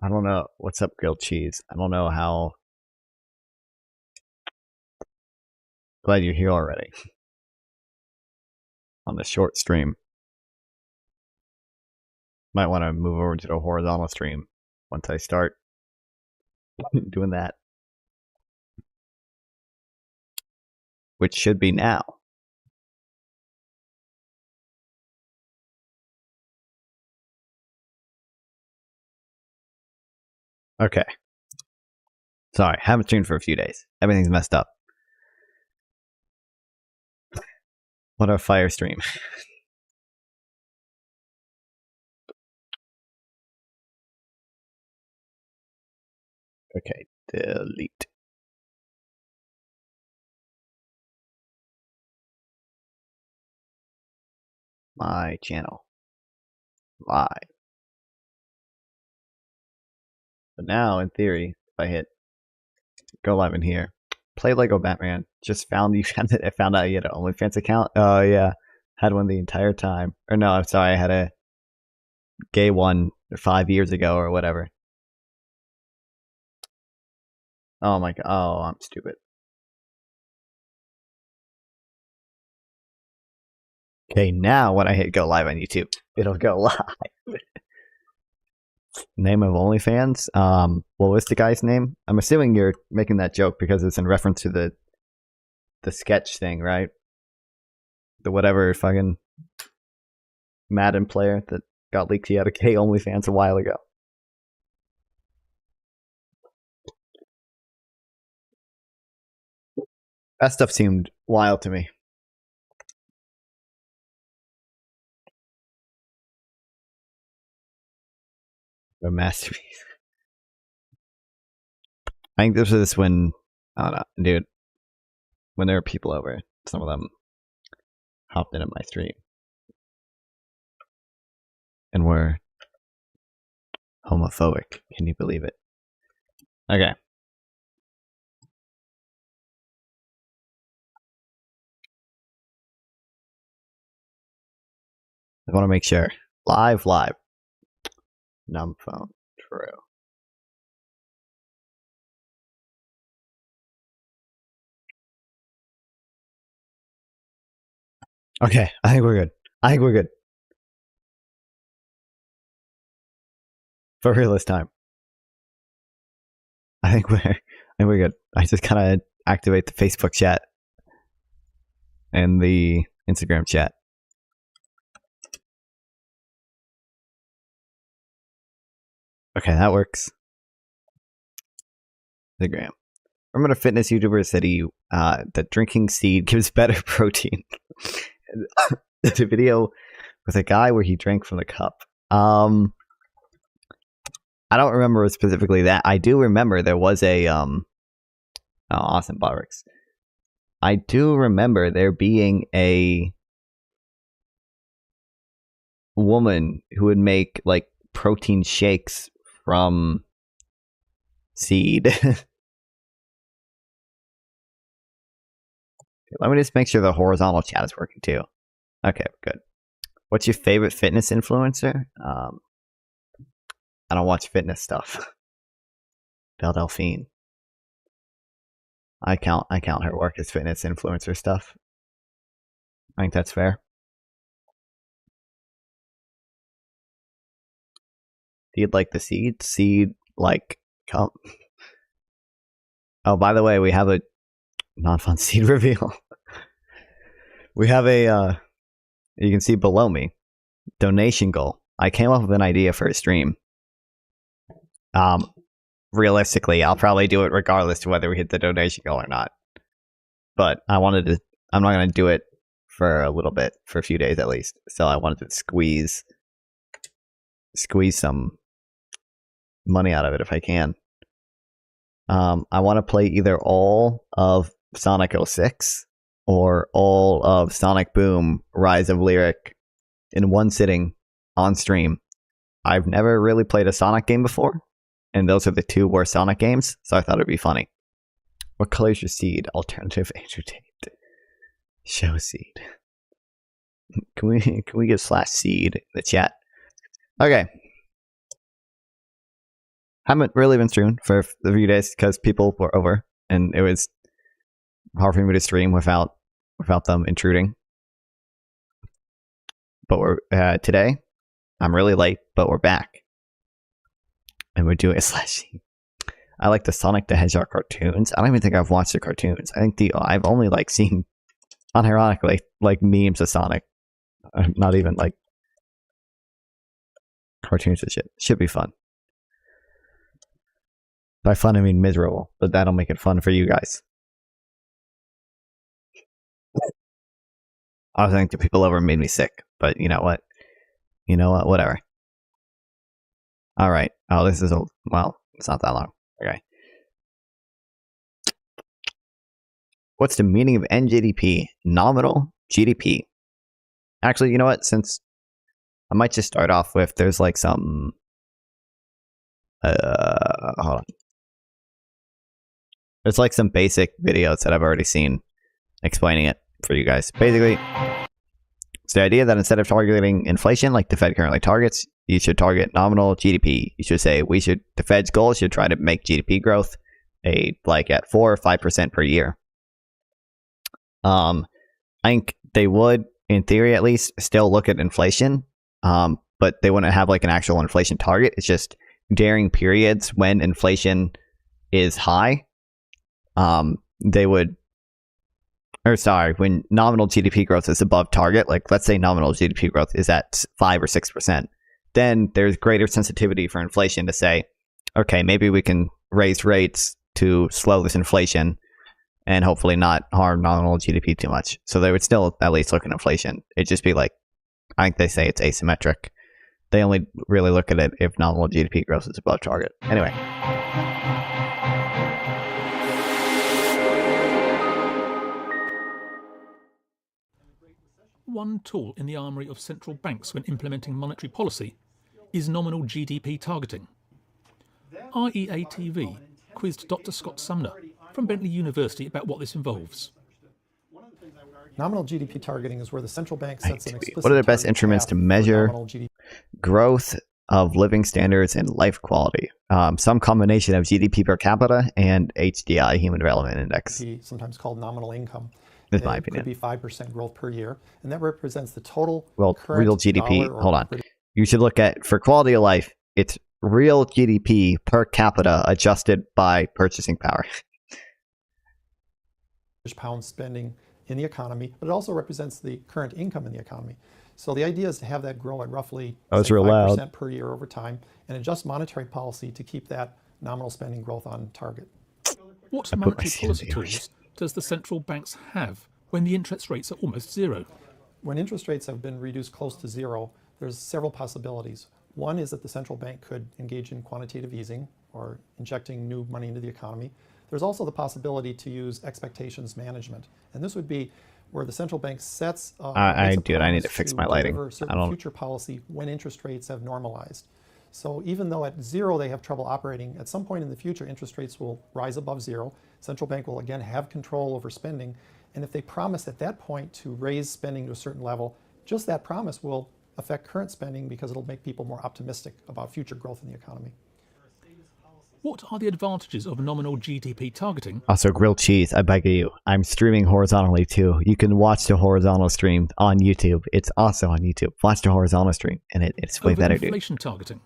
I don't know. What's up, grilled cheese? I don't know how. Glad you're here already. On the short stream. Might want to move over to the horizontal stream once I start doing that. Which should be now. Okay. Sorry, haven't streamed for a few days. Everything's messed up. What a fire stream. Okay, delete. My channel. Live. But now, in theory, if I hit go live in here, play Lego Batman, just found you I found out you had an OnlyFans account. Oh yeah. Had one the entire time. Or no, I'm sorry, I had a gay one 5 years ago or whatever. Oh my god. Oh, I'm stupid. Okay, now when I hit go live on YouTube, it'll go live. Name of OnlyFans? What was the guy's name? I'm assuming you're making that joke because it's in reference to the sketch thing, right? The whatever fucking Madden player that got leaked he had a gay OnlyFans a while ago. That stuff seemed wild to me. A masterpiece. I think this was when, I don't know, dude, when there were people over, some of them hopped into my stream and were homophobic. Can you believe it? Okay. I want to make sure. Live. Numb phone. True. Okay, I think we're good. For real this time. I think we're good. I just gotta activate the Facebook chat and the Instagram chat. Okay, that works. Instagram. Remember the fitness YouTuber said that drinking seed gives better protein. The video with a guy where he drank from the cup. I don't remember specifically that. I do remember there was a awesome Barracks. I do remember there being a woman who would make like protein shakes from seed. Let me just make sure the horizontal chat is working too. Okay, good. What's your favorite fitness influencer? I don't watch fitness stuff. Belle Delphine. I count her work as fitness influencer stuff. I think that's fair. Do you like the seed? Seed like come. Oh, by the way, we have a non-fun seed reveal. We have a you can see below me donation goal. I came up with an idea for a stream. Realistically, I'll probably do it regardless to whether we hit the donation goal or not. But I'm not going to do it for a little bit, for a few days at least. So I wanted to squeeze some money out of it if I can. I want to play either all of Sonic 06 or all of Sonic Boom Rise of Lyric in one sitting on stream. I've never really played a Sonic game before, and those are the two worst Sonic games, so I thought it'd be funny. What color is your seed? Alternative entertained. Show seed. Can we get /seed in the chat? Okay. Haven't really been streaming for a few days because people were over, and it was hard for me to stream without them intruding. But we're today. I'm really late, but we're back, and we're doing a slashing. I like the Sonic the Hedgehog cartoons. I don't even think I've watched the cartoons. I think I've only like seen, unironically, like memes of Sonic. Not even like cartoons and shit. Should be fun. By fun, I mean miserable, but that'll make it fun for you guys. I think the people over made me sick, but you know what? Whatever. All right. Oh, this is well, it's not that long. Okay. What's the meaning of NGDP? Nominal GDP. Actually, you know what? Since I might just start off with, there's like some. Hold on. There's like some basic videos that I've already seen explaining it for you guys. Basically, it's the idea that instead of targeting inflation like the Fed currently targets, you should target nominal GDP. You should say the Fed's goal should try to make GDP growth like at 4 or 5% per year. I think they would, in theory at least, still look at inflation, but they wouldn't have like an actual inflation target. It's just during periods when inflation is high, they would, when nominal GDP growth is above target, like let's say nominal GDP growth is at 5 or 6%, then there's greater sensitivity for inflation to say, okay, maybe we can raise rates to slow this inflation and hopefully not harm nominal GDP too much. So they would still at least look at inflation. It'd just be like, I think they say it's asymmetric. They only really look at it if nominal GDP growth is above target. Anyway. One tool in the armoury of central banks when implementing monetary policy is nominal GDP targeting. IEA TV quizzed Dr. Scott Sumner from Bentley University about what this involves. Nominal GDP targeting is where the central bank sets an explicit. What are the best instruments to measure growth of living standards and life quality? Some combination of GDP per capita and HDI, Human Development Index. Sometimes called nominal income. That's my opinion. It could be 5% growth per year, and that represents the total. Well, real GDP. Hold on. You should look at, for quality of life, it's real GDP per capita adjusted by purchasing power. Pound spending in the economy, but it also represents the current income in the economy. So the idea is to have that grow at roughly 5% per year over time and adjust monetary policy to keep that nominal spending growth on target. What monetary policy tools does the central banks have when the interest rates are almost zero? When interest rates have been reduced close to zero, there's several possibilities. One is that the central bank could engage in quantitative easing or injecting new money into the economy. There's also the possibility to use expectations management. And this would be where the central bank sets I need to fix my lighting. Future policy when interest rates have normalized. So even though at zero they have trouble operating, at some point in the future interest rates will rise above zero. Central bank will again have control over spending. And if they promise at that point to raise spending to a certain level, just that promise will affect current spending because it'll make people more optimistic about future growth in the economy. What are the advantages of nominal GDP targeting? Also, grilled cheese, I beg of you. I'm streaming horizontally too. You can watch the horizontal stream on YouTube. It's also on YouTube. Watch the horizontal stream, and it's way better, dude. Inflation targeting.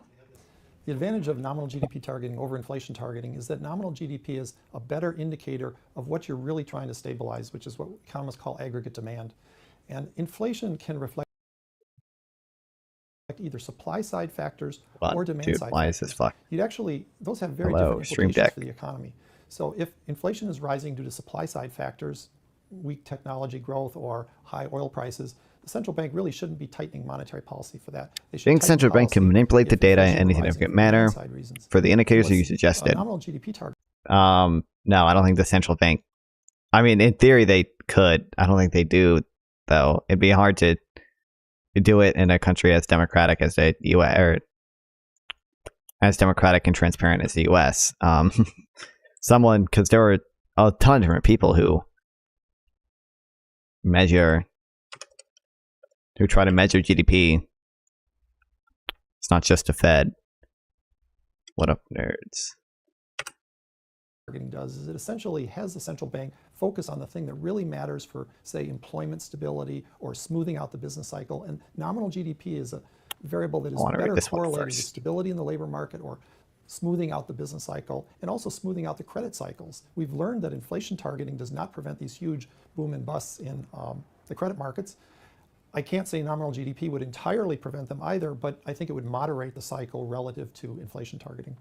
The advantage of nominal GDP targeting over inflation targeting is that nominal GDP is a better indicator of what you're really trying to stabilize, which is what economists call aggregate demand. And inflation can reflect either supply side factors or demand side why factors. Is this fuck? Those have very different implications for the economy. So if inflation is rising due to supply side factors, weak technology growth or high oil prices, the central bank really shouldn't be tightening monetary policy for that. They should think central bank can manipulate the data in any significant manner for the indicators that you suggested? Nominal GDP target. No, I don't think the central bank. I mean, in theory, they could. I don't think they do, though. It'd be hard to do it in a country as democratic as the U.S. or as democratic and transparent as the U.S. Because there were a ton of different people who try to measure GDP. It's not just the Fed. What up, nerds? Targeting does is it essentially has the central bank focus on the thing that really matters for, say, employment stability or smoothing out the business cycle. And nominal GDP is a variable that is better correlated with stability in the labor market or smoothing out the business cycle and also smoothing out the credit cycles. We've learned that inflation targeting does not prevent these huge boom and busts in the credit markets. I can't say nominal GDP would entirely prevent them either, but I think it would moderate the cycle relative to inflation targeting.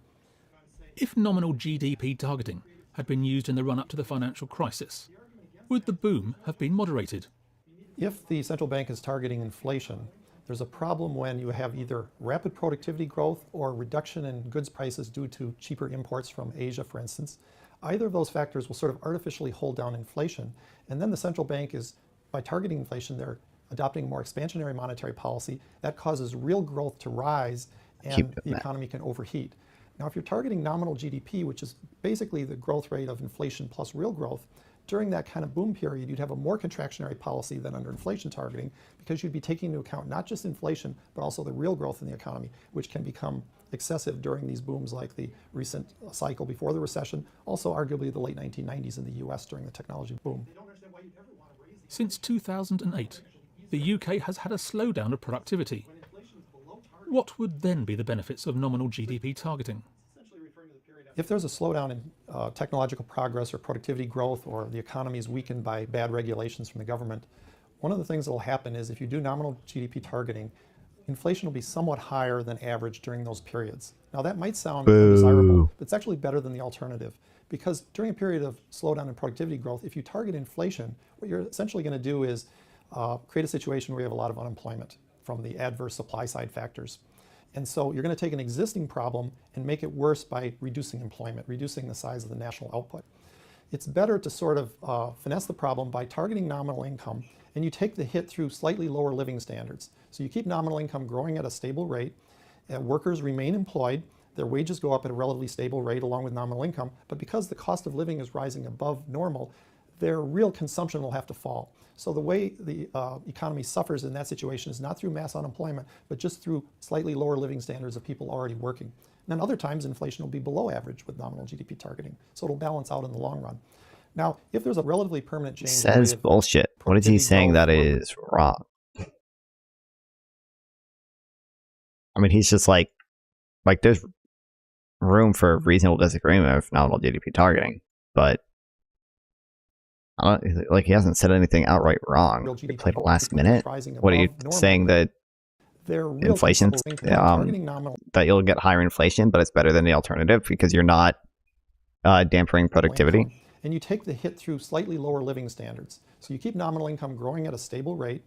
If nominal GDP targeting had been used in the run-up to the financial crisis, would the boom have been moderated? If the central bank is targeting inflation, there's a problem when you have either rapid productivity growth or reduction in goods prices due to cheaper imports from Asia, for instance. Either of those factors will sort of artificially hold down inflation. And then the central bank is, by targeting inflation, they're adopting more expansionary monetary policy. That causes real growth to rise and the economy can overheat. Now, if you're targeting nominal GDP, which is basically the growth rate of inflation plus real growth, during that kind of boom period, you'd have a more contractionary policy than under inflation targeting because you'd be taking into account not just inflation, but also the real growth in the economy, which can become excessive during these booms like the recent cycle before the recession, also arguably the late 1990s in the US during the technology boom. Since 2008, the UK has had a slowdown of productivity. What would then be the benefits of nominal GDP targeting? If there's a slowdown in technological progress or productivity growth, or the economy is weakened by bad regulations from the government, one of the things that will happen is if you do nominal GDP targeting, inflation will be somewhat higher than average during those periods. Now that might sound undesirable, but it's actually better than the alternative. Because during a period of slowdown in productivity growth, if you target inflation, what you're essentially going to do is create a situation where you have a lot of unemployment from the adverse supply side factors. And so you're going to take an existing problem and make it worse by reducing employment, reducing the size of the national output. It's better to sort of finesse the problem by targeting nominal income, and you take the hit through slightly lower living standards. So you keep nominal income growing at a stable rate, workers remain employed, their wages go up at a relatively stable rate along with nominal income, but because the cost of living is rising above normal, their real consumption will have to fall. So the way the economy suffers in that situation is not through mass unemployment, but just through slightly lower living standards of people already working. And then other times inflation will be below average with nominal GDP targeting. So it'll balance out in the long run. Now, if there's a relatively permanent change... Says bullshit. What is he saying that is wrong? I mean, he's just like there's room for reasonable disagreement with nominal GDP targeting, but he hasn't said anything outright wrong. He played the last minute. What are you saying, that inflation, that you'll get higher inflation, but it's better than the alternative because you're not dampening productivity? And you take the hit through slightly lower living standards. So you keep nominal income growing at a stable rate,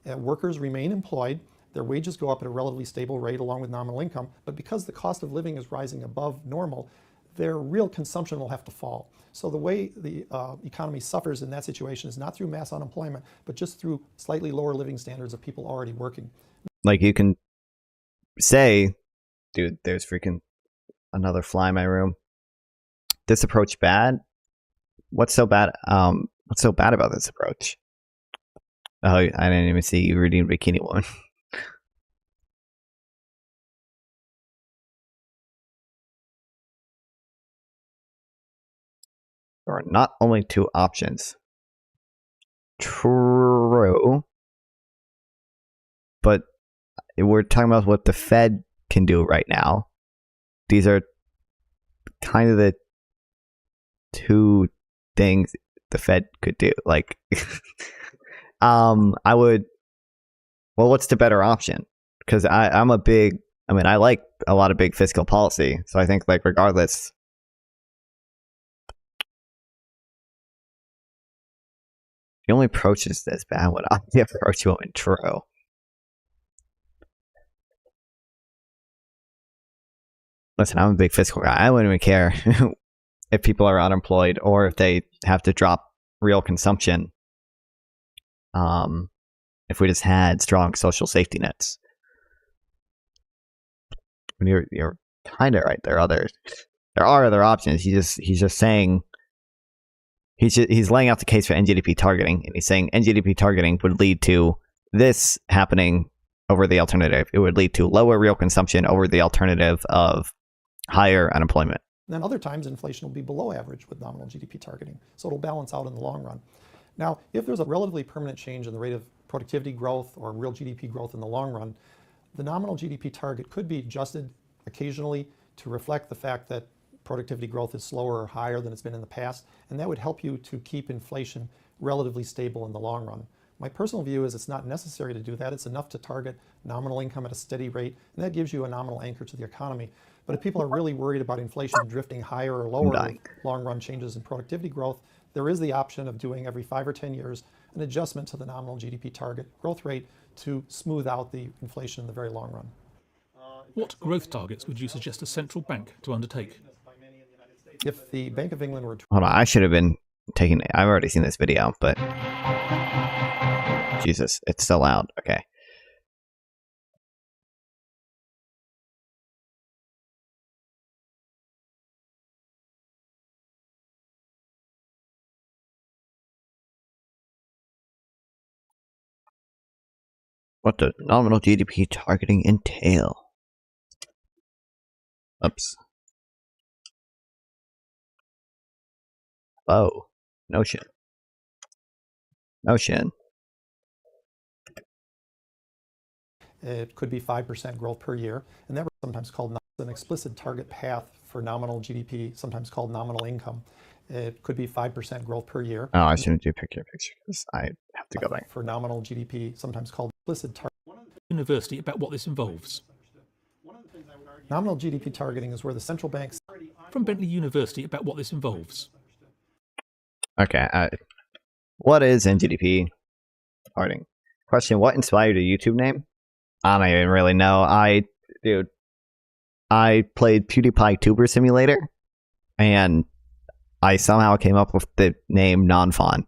workers remain employed, their wages go up at a relatively stable rate along with nominal income, but because the cost of living is rising above normal, their real consumption will have to fall. So the way the economy suffers in that situation is not through mass unemployment, but just through slightly lower living standards of people already working. Like, you can say, dude, there's freaking another fly in my room. This approach bad? What's so bad? What's so bad about this approach? Oh, I didn't even see you reading Bikini Woman. There are not only two options. True. But we're talking about what the Fed can do right now. These are kind of the two things the Fed could do. Like, I would... Well, what's the better option? Because I like a lot of big fiscal policy. So I think, like, regardless... The only approach is this bad one. The approach will intro. Listen, I'm a big fiscal guy. I wouldn't even care if people are unemployed or if they have to drop real consumption. If we just had strong social safety nets. I mean, you're kind of right. There are other options. He's just saying. He's laying out the case for NGDP targeting, and he's saying NGDP targeting would lead to this happening over the alternative. It would lead to lower real consumption over the alternative of higher unemployment. And then other times inflation will be below average with nominal GDP targeting. So it'll balance out in the long run. Now, if there's a relatively permanent change in the rate of productivity growth or real GDP growth in the long run, the nominal GDP target could be adjusted occasionally to reflect the fact that productivity growth is slower or higher than it's been in the past, and that would help you to keep inflation relatively stable in the long run. My personal view is it's not necessary to do that. It's enough to target nominal income at a steady rate, and that gives you a nominal anchor to the economy. But if people are really worried about inflation drifting higher or lower with long-run changes in productivity growth, there is the option of doing every 5 or 10 years an adjustment to the nominal GDP target growth rate to smooth out the inflation in the very long run. What growth targets would you suggest a central bank to undertake? If the Bank of England were to... Hold on, I should have been taking... I've already seen this video, but... Jesus, it's so loud. Okay. What does nominal GDP targeting entail? Oops. Oh, Notion. It could be 5% growth per year, and that was sometimes called an explicit target path for nominal GDP, sometimes called nominal income. It could be 5% growth per year. Oh, I shouldn't do picture because I have to go back. For nominal GDP, sometimes called explicit target. University about what this involves. Nominal GDP targeting is where the central banks... From Bentley University about what this involves. Okay, what is NGDP targeting? Question, what inspired your YouTube name? I don't even really know. I played PewDiePie Tuber Simulator, and I somehow came up with the name Nonfon.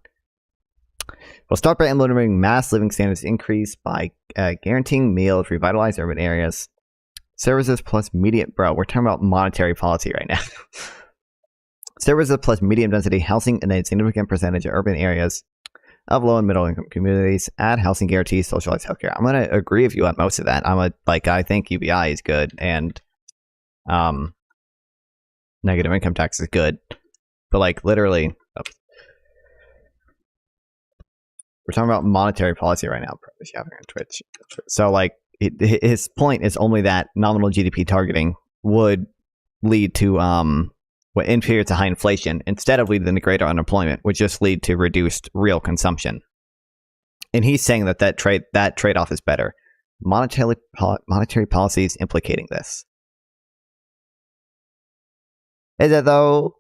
We'll start by implementing mass living standards increase by guaranteeing meals, revitalize urban areas, services plus medium... Bro, we're talking about monetary policy right now. Services plus medium density housing in a significant percentage of urban areas of low and middle income communities, add housing guarantees, socialized healthcare. I'm gonna agree with you on most of that. I think UBI is good, and negative income tax is good, but like literally, we're talking about monetary policy right now. On Twitch. So like, his point is only that nominal GDP targeting would lead to in periods of high inflation, instead of leading to greater unemployment, would just lead to reduced real consumption. And he's saying that trade-off is better. Monetary policies implicating this. Is it though?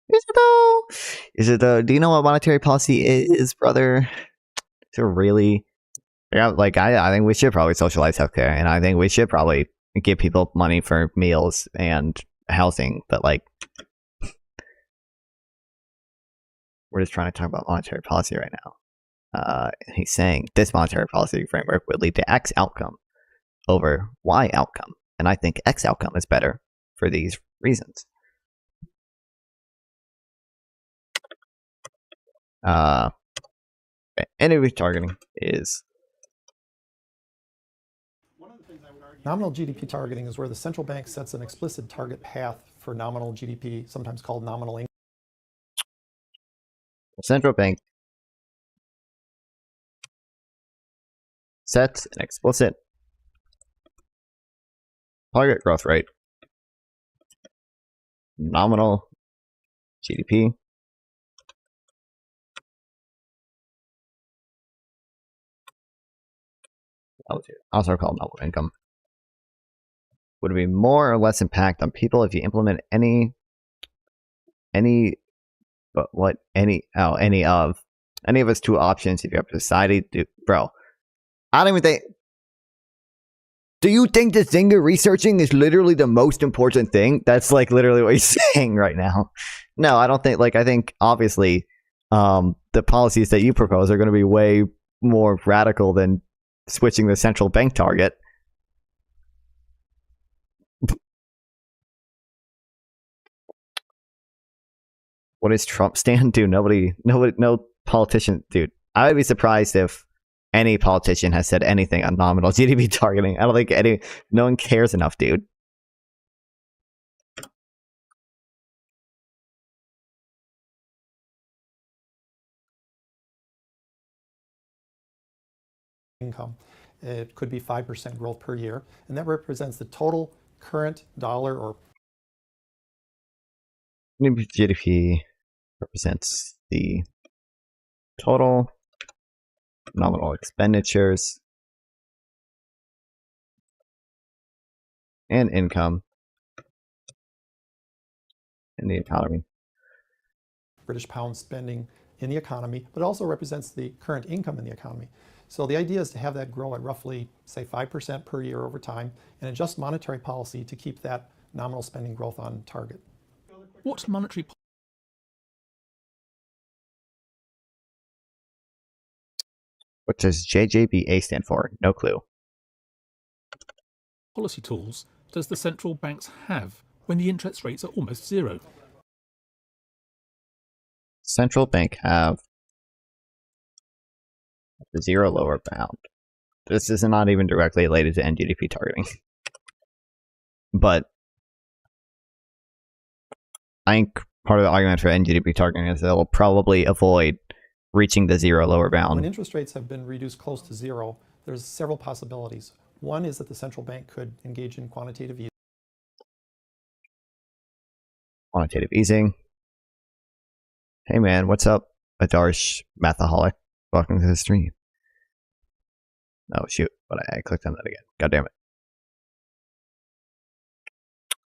Do you know what monetary policy is, brother? Is it really? Yeah, like I think we should probably socialize healthcare, and I think we should probably give people money for meals and housing, but like, we're just trying to talk about monetary policy right now. He's saying this monetary policy framework would lead to X outcome over Y outcome, and I think X outcome is better for these reasons. Anyway, targeting is... Nominal GDP targeting is where the central bank sets an explicit target path for nominal GDP, sometimes called nominal income. The central bank sets an explicit target growth rate, nominal GDP, also called nominal income. Would it be more or less impact on people if you implement any of its two options if you have society? Bro, I don't even think... Do you think the thing you're researching is literally the most important thing? That's like literally what he's saying right now. No, I don't think... Like, I think obviously the policies that you propose are going to be way more radical than switching the central bank target. What does Trump stand? Dude, no politician, dude. I would be surprised if any politician has said anything on nominal GDP targeting. I don't think no one cares enough, dude. income. It could be 5% growth per year, and that represents the total current dollar or GDP represents the total nominal expenditures and income in the economy. British pound spending in the economy, but it also represents the current income in the economy. So the idea is to have that grow at roughly, say, 5% per year over time and adjust monetary policy to keep that nominal spending growth on target. What monetary What does JJBA stand for? No clue. policy tools does the central banks have when the interest rates are almost zero? Central bank have the zero lower bound. This is not even directly related to NGDP targeting. But I think part of the argument for NGDP targeting is that it will probably avoid reaching the zero lower bound. When interest rates have been reduced close to zero, there's several possibilities. One is that the central bank could engage in quantitative easing. Quantitative easing. Hey man, what's up, Adarsh Mathaholic? Welcome to the stream. Oh shoot, but I clicked on that again. God damn it.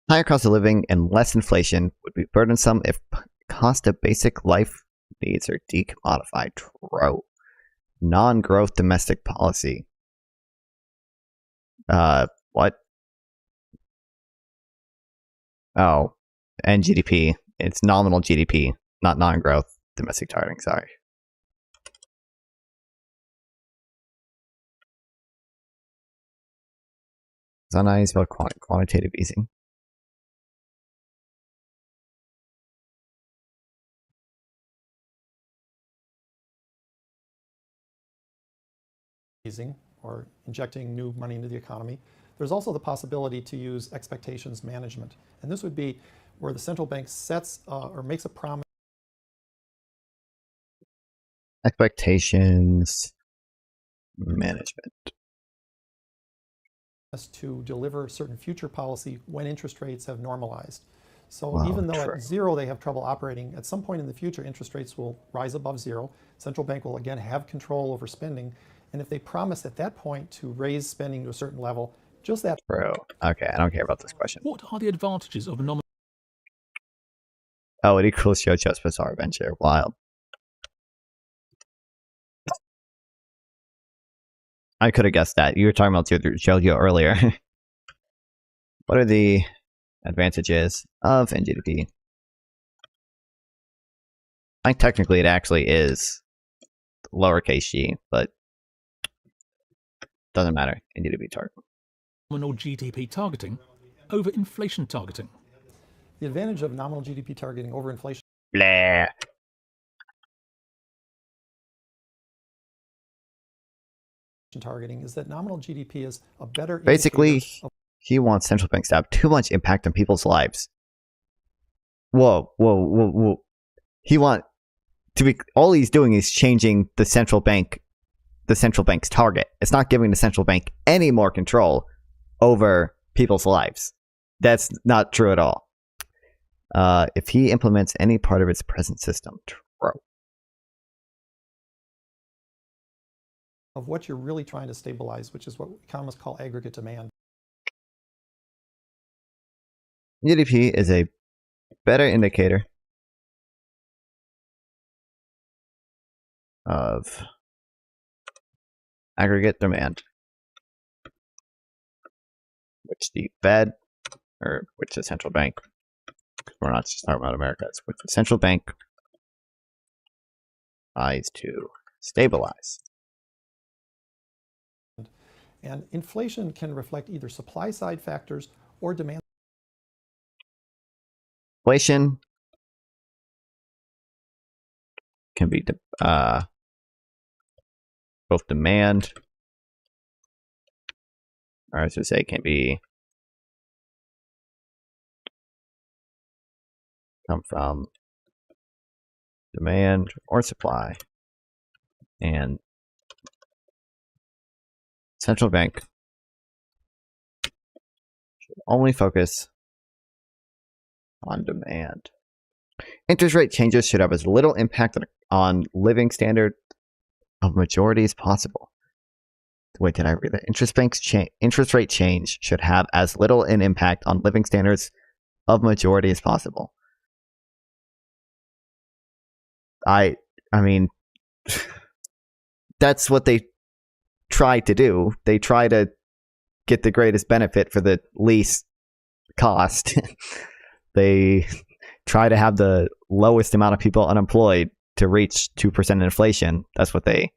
Higher cost of living and less inflation would be burdensome if cost of basic life needs are decommodified. True. Non-growth domestic policy. What? Oh, NGDP. It's nominal GDP, not non-growth domestic targeting. Sorry. Is that not about quantitative easing? Or injecting new money into the economy. There's also the possibility to use expectations management. And this would be where the central bank sets or makes a promise. Expectations management. To deliver certain future policy when interest rates have normalized. So Wow, even though true. at zero they have trouble operating, at some point in the future interest rates will rise above zero. Central bank will again have control over spending. And if they promise at that point to raise spending to a certain level, just that. Bro. Okay, I don't care about this question. What are the advantages of nominal? Oh, it equals JoJo's Bizarre Adventure. Wild. I could have guessed that. You were talking about JoJo earlier. What are the advantages of NGDP? I think technically it actually is lowercase g, but doesn't matter. NGDP target. Nominal GDP targeting over inflation targeting. The advantage of nominal GDP targeting over inflation Blah. targeting is that nominal GDP is a better Basically, indicator of he wants central banks to have too much impact on people's lives. Whoa. He want to be. All he's doing is changing the central bank's target. It's not giving the central bank any more control over people's lives. That's not true at all. If he implements any part of its present system, true. of what you're really trying to stabilize, which is what economists call aggregate demand. GDP is a better indicator of aggregate demand, which the Fed, or which the central bank, because we're not just talking about America, it's which the central bank tries to stabilize. And inflation can reflect either supply side factors or demand. Inflation can be both demand, or as I say, can be come from demand or supply, and Central bank should only focus on demand. Interest rate changes should have as little impact on living standard of majority as possible. Wait, did I read that? Interest rate change should have as little an impact on living standards of majority as possible. I mean, that's what they try to do. They try to get the greatest benefit for the least cost. They try to have the lowest amount of people unemployed to reach 2% inflation. That's what they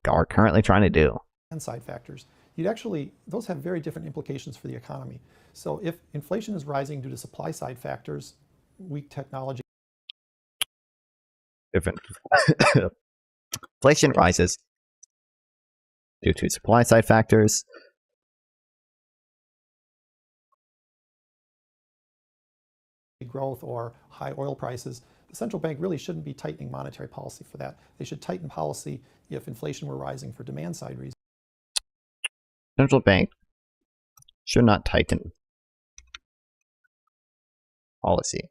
are currently trying to do. And side factors. Those have very different implications for the economy. So if inflation is rising due to supply side factors, weak technology. Different. Inflation rises due to supply side factors. Growth or high oil prices, the central bank really shouldn't be tightening monetary policy for that. They should tighten policy if inflation were rising for demand side reasons. Central bank should not tighten policy,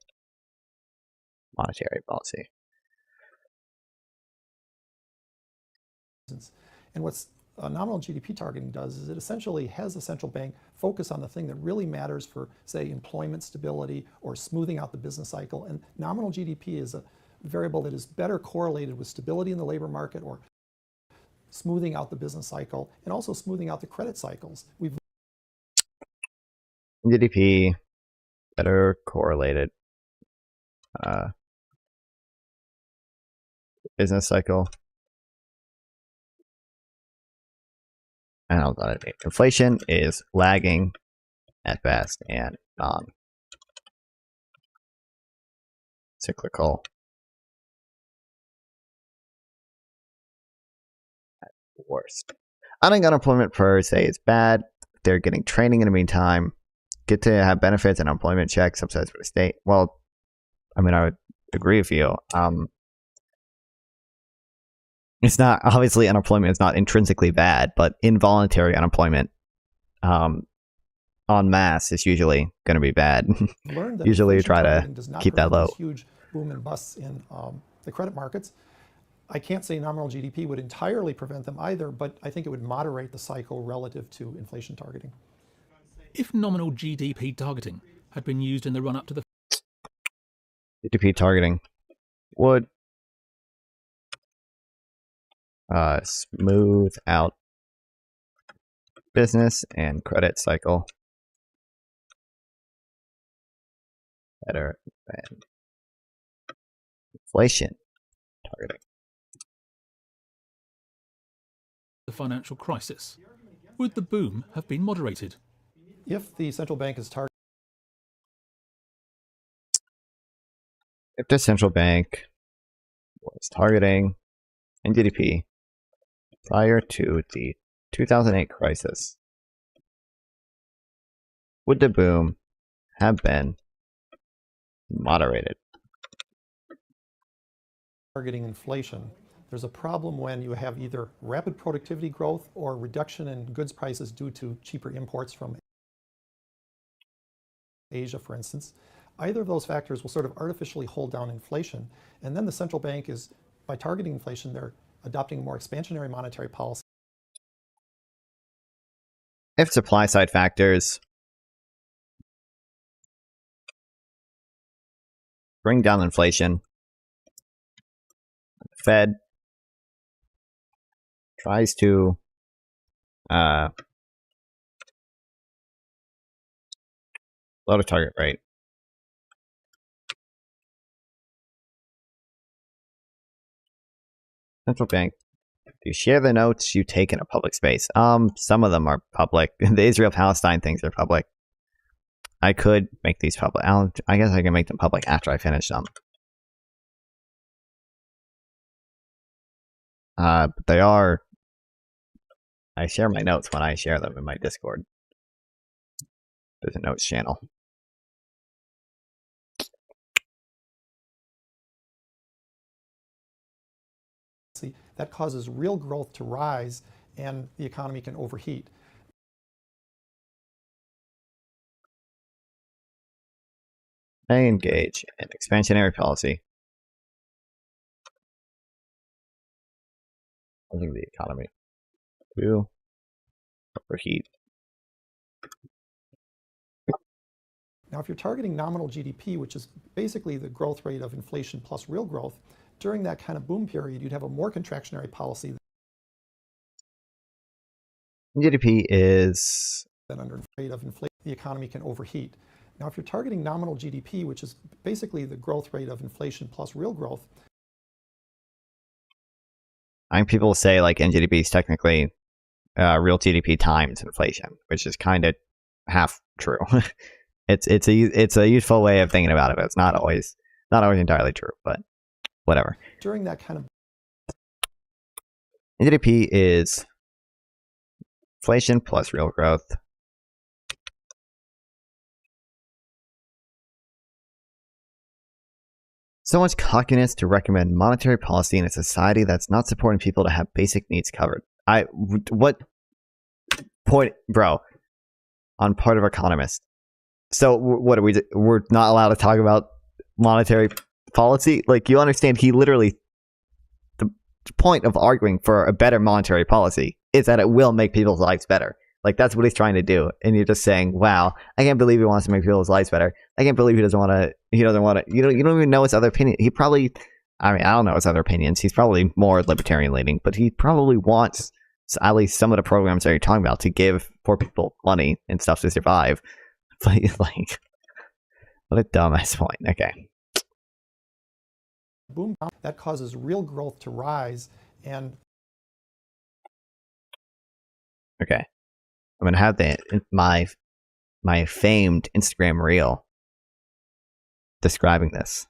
monetary policy. And what's nominal GDP targeting does is it essentially has the central bank focus on the thing that really matters for, say, employment stability or smoothing out the business cycle. And nominal GDP is a variable that is better correlated with stability in the labor market or smoothing out the business cycle and also smoothing out the credit cycles. GDP better correlated business cycle. And I'll let it. Inflation is lagging at best and non-cyclical at worst. Unemployment per se is bad. They're getting training in the meantime. Get to have benefits and unemployment checks subsidized by the state. Well, I mean, I would agree with you. It's not, obviously unemployment is not intrinsically bad, but involuntary unemployment en masse is usually going to be bad. Usually try to keep that low. Huge boom and busts in the credit markets. I can't say nominal GDP would entirely prevent them either, but I think it would moderate the cycle relative to inflation targeting. If nominal GDP targeting had been used in the run-up to the GDP targeting would smooth out business and credit cycle better than inflation targeting. the financial crisis, would the boom have been moderated? If the central bank is targeting If the central bank was targeting NGDP prior to the 2008 crisis, would the boom have been moderated? targeting inflation, there's a problem when you have either rapid productivity growth or reduction in goods prices due to cheaper imports from Asia, for instance. Either of those factors will sort of artificially hold down inflation, and then the central bank is, by targeting inflation, they're adopting more expansionary monetary policy. If supply side factors bring down inflation, the Fed tries to lower the target rate. Central bank, do you share the notes you take in a public space? Some of them are public. The Israel-Palestine things are public. I could make these public. I guess I can make them public after I finish them. But they are. I share my notes when I share them in my Discord. There's a notes channel. That causes real growth to rise and the economy can overheat. I engage in expansionary policy. Causing the economy to overheat. Now, if you're targeting nominal GDP, which is basically the growth rate of inflation plus real growth, during that kind of boom period, you'd have a more contractionary policy GDP is than under rate of inflation. The economy can overheat. Now, if you're targeting nominal GDP, which is basically the growth rate of inflation plus real growth, I think people say like NGDP is technically real GDP times inflation, which is kind of half true. it's a useful way of thinking about it, but it's not always entirely true. But whatever. during that kind of NGDP is inflation plus real growth. So much cockiness to recommend monetary policy in a society that's not supporting people to have basic needs covered. What point, bro? On part of economists. So what are we? We're not allowed to talk about monetary policy. Like, you understand? He literally, the point of arguing for a better monetary policy is that it will make people's lives better. Like, that's what he's trying to do. And you're just saying, wow, I can't believe he wants to make people's lives better. I can't believe he doesn't want to, you don't even know his other opinion. He probably, I don't know his other opinions. He's probably more libertarian leaning, but he probably wants at least some of the programs that you're talking about to give poor people money and stuff to survive. But like, what a dumbass point. Okay. boom, that causes real growth to rise. And Okay. I'm gonna have my famed Instagram reel describing this.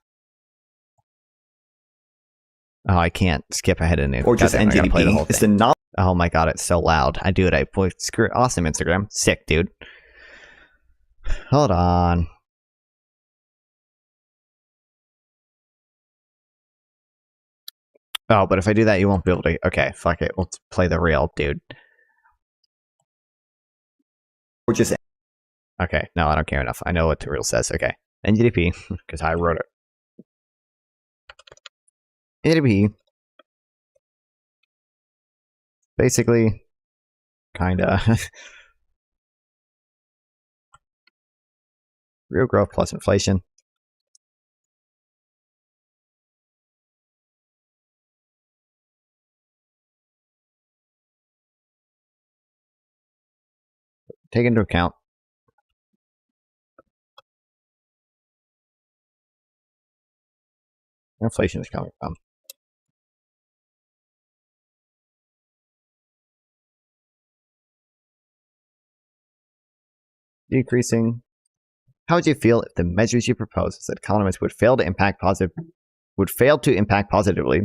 Oh, I can't skip ahead in it. Or just NGDP. It's the not. Oh my god, it's so loud. I do it. Screw it. Awesome Instagram. Sick, dude. Hold on. Oh, but if I do that, you won't be able to. Okay, fuck it. We'll play the reel, dude. Or just Okay, no, I don't care enough. I know what the reel says. Okay. NGDP, because I wrote it. NGDP. Basically, kinda. Real growth plus inflation. Take into account where inflation is coming from. Decreasing. How would you feel if the measures you propose as economists would fail to impact positively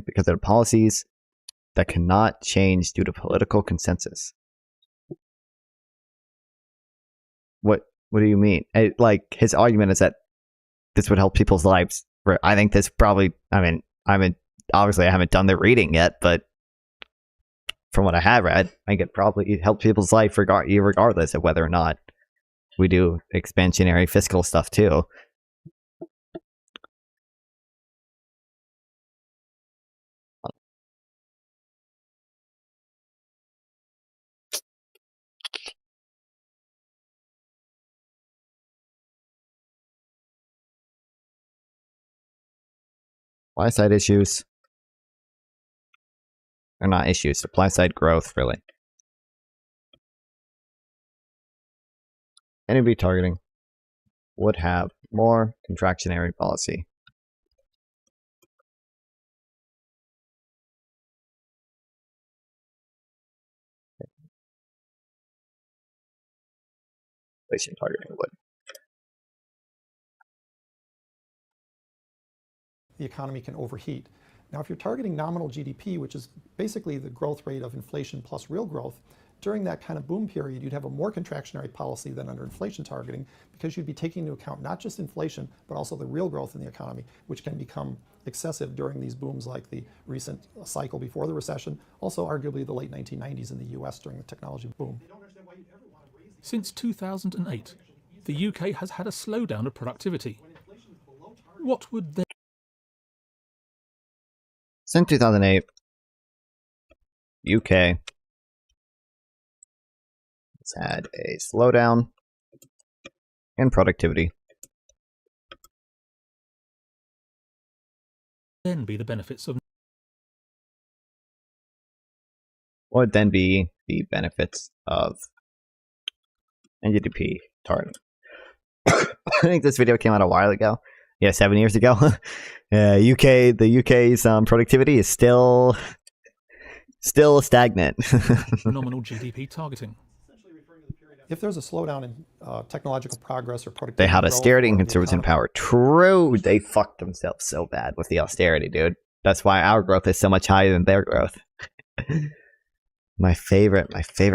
because of the policies that cannot change due to political consensus? What do you mean? Like, his argument is that this would help people's lives. I think this probably. Obviously I haven't done the reading yet, but from what I have read, I think it probably help people's life regardless of whether or not we do expansionary fiscal stuff too. Supply side issues. They're not issues. Supply side growth, really. NGDP targeting would have more contractionary policy. Inflation targeting would. the economy can overheat. Now, if you're targeting nominal GDP, which is basically the growth rate of inflation plus real growth, during that kind of boom period, you'd have a more contractionary policy than under inflation targeting, because you'd be taking into account not just inflation, but also the real growth in the economy, which can become excessive during these booms like the recent cycle before the recession, also arguably the late 1990s in the US during the technology boom. Since 2008, the UK has had a slowdown of productivity. What would then... Since 2008, UK has had a slowdown in productivity. then be the benefits of... What would then be the benefits of NGDP targeting? I think this video came out a while ago. Yeah, 7 years ago. The UK's productivity is still stagnant. nominal GDP targeting. If there's a slowdown in technological progress or productivity, They had austerity and growth, or the conservatives in economy- power. True, they fucked themselves so bad with the austerity, dude. That's why our growth is so much higher than their growth. my favorite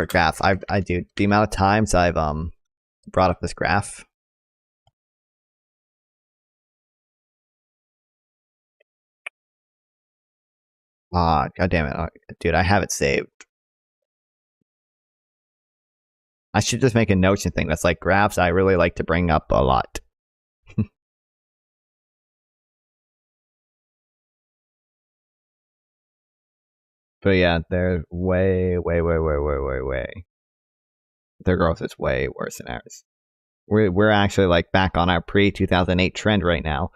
graph. I do the amount of times I've brought up this graph. God damn it, dude! I have it saved. I should just make a Notion thing that's like graphs I really like to bring up a lot. But yeah, they're way. Their growth is way worse than ours. We're actually like back on our pre-2008 trend right now,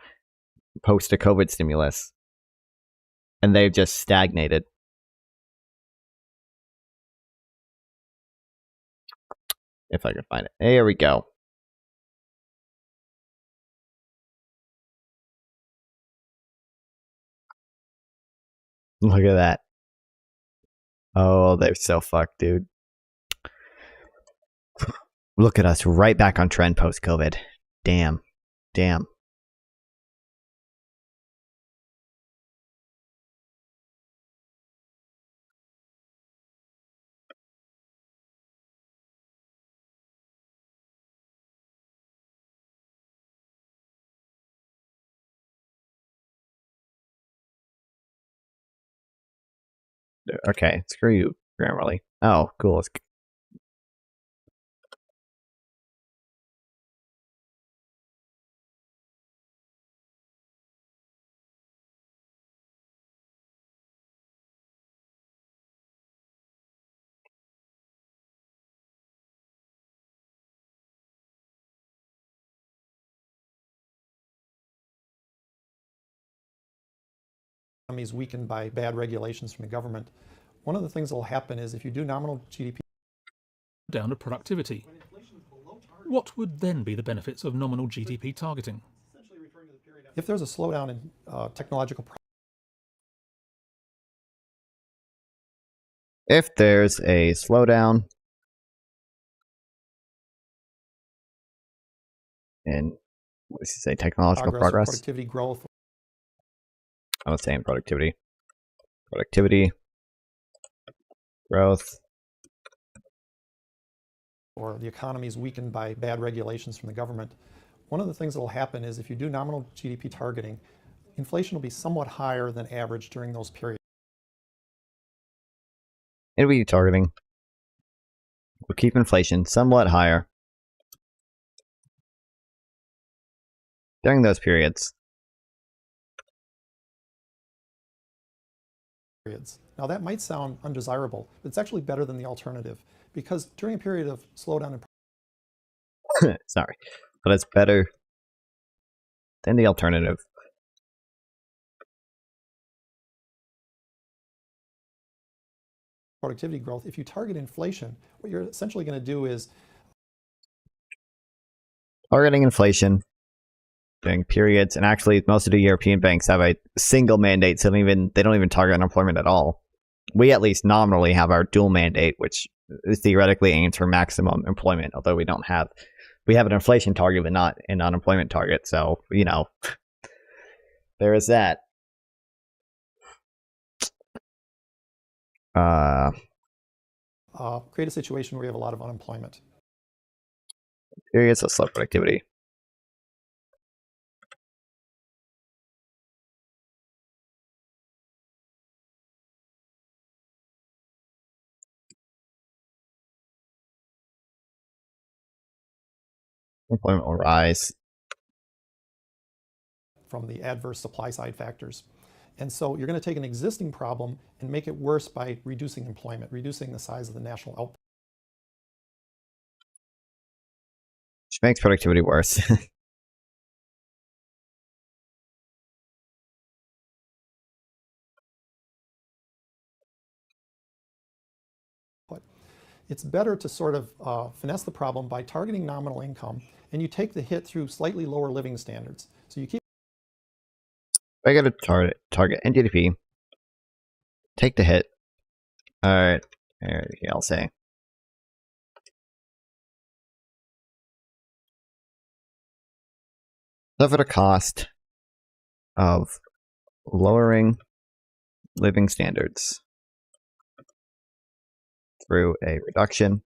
post a COVID stimulus, and they've just stagnated. If I can find it, there we go. Look at that. Oh, they're so fucked, dude. Look at us, right back on trend post-COVID. Damn. Okay, screw you, Grammarly. Oh, cool. economy is weakened by bad regulations from the government. One of the things that will happen is if you do nominal GDP down to productivity. What would then be the benefits of nominal GDP targeting? if there's a slowdown in technological If there's a slowdown in, what does he say, technological progress? productivity growth, I'm not saying productivity. Productivity, growth. or the economy is weakened by bad regulations from the government, one of the things that will happen is if you do nominal GDP targeting, inflation will be somewhat higher than average during those periods. It'll be targeting. We'll keep inflation somewhat higher during those periods. Now that might sound undesirable, but it's actually better than the alternative, because during a period of slowdown in Sorry, but it's better than the alternative. productivity growth, if you target inflation, what you're essentially going to do is Targeting inflation during periods, and actually most of the European banks have a single mandate, so they don't even target unemployment at all. We at least nominally have our dual mandate, which theoretically aims for maximum employment, although we have an inflation target but not an unemployment target, so there is that. create a situation where you have a lot of unemployment. Periods of slow productivity. Employment will rise. From the adverse supply side factors. And so you're going to take an existing problem and make it worse by reducing employment, reducing the size of the national output. Which makes productivity worse. It's better to sort of finesse the problem by targeting nominal income, and you take the hit through slightly lower living standards. So you keep. I got to target NGDP. Take the hit. All right. I'll say. Suffer the cost of lowering living standards through a reduction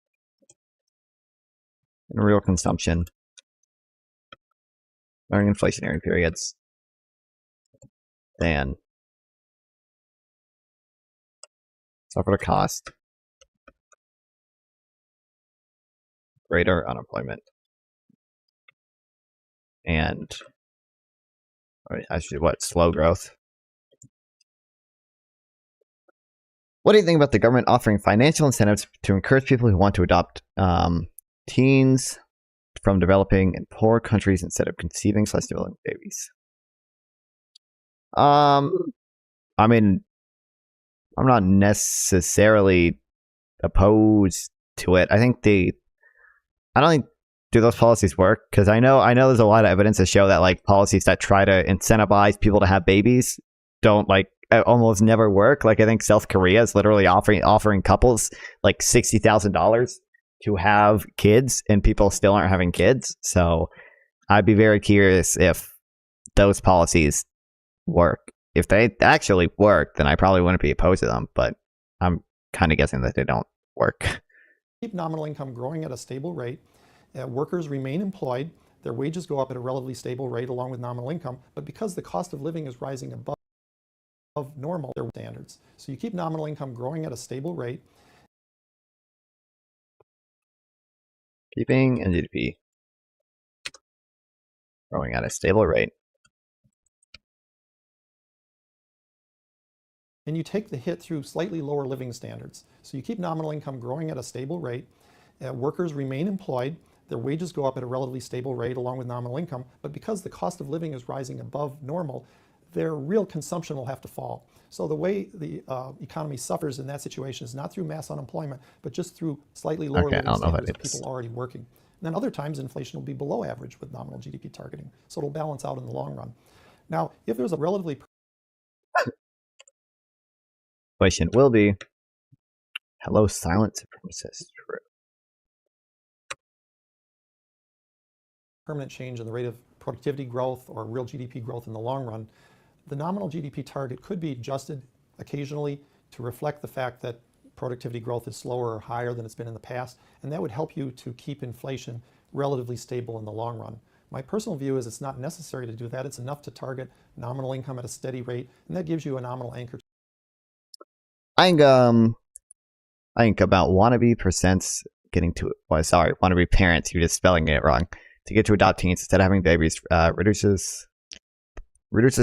in real consumption during inflationary periods than suffer the cost greater unemployment and actually slow growth. What do you think about the government offering financial incentives to encourage people who want to adopt teens from developing and poor countries instead of conceiving/developing babies? I mean, I'm not necessarily opposed to it. I don't think do those policies work? Because I know there's a lot of evidence to show that like policies that try to incentivize people to have babies don't almost never work. Like I think South Korea is literally offering couples like $60,000 to have kids, and people still aren't having kids. So I'd be very curious if those policies work. If they actually work, then I probably wouldn't be opposed to them. But I'm kind of guessing that they don't work. Keep nominal income growing at a stable rate. Workers remain employed. Their wages go up at a relatively stable rate along with nominal income. But because the cost of living is rising above normal standards. So you keep nominal income growing at a stable rate. Keeping NGDP growing at a stable rate. And you take the hit through slightly lower living standards. So you keep nominal income growing at a stable rate. Workers remain employed. Their wages go up at a relatively stable rate along with nominal income. But because the cost of living is rising above normal, their real consumption will have to fall. So the way the economy suffers in that situation is not through mass unemployment, but just through slightly lower living standards of people already working. And then other times inflation will be below average with nominal GDP targeting. So it'll balance out in the long run. Now, if there's a relatively Question will be, hello, silent supremacist. True. Permanent change in the rate of productivity growth or real GDP growth in the long run, the nominal GDP target could be adjusted occasionally to reflect the fact that productivity growth is slower or higher than it's been in the past, and that would help you to keep inflation relatively stable in the long run. My personal view is it's not necessary to do that. It's enough to target nominal income at a steady rate, and that gives you a nominal anchor. I think about wannabe percents getting to wannabe parents, you're just spelling it wrong, to get to adopt teens instead of having babies reduces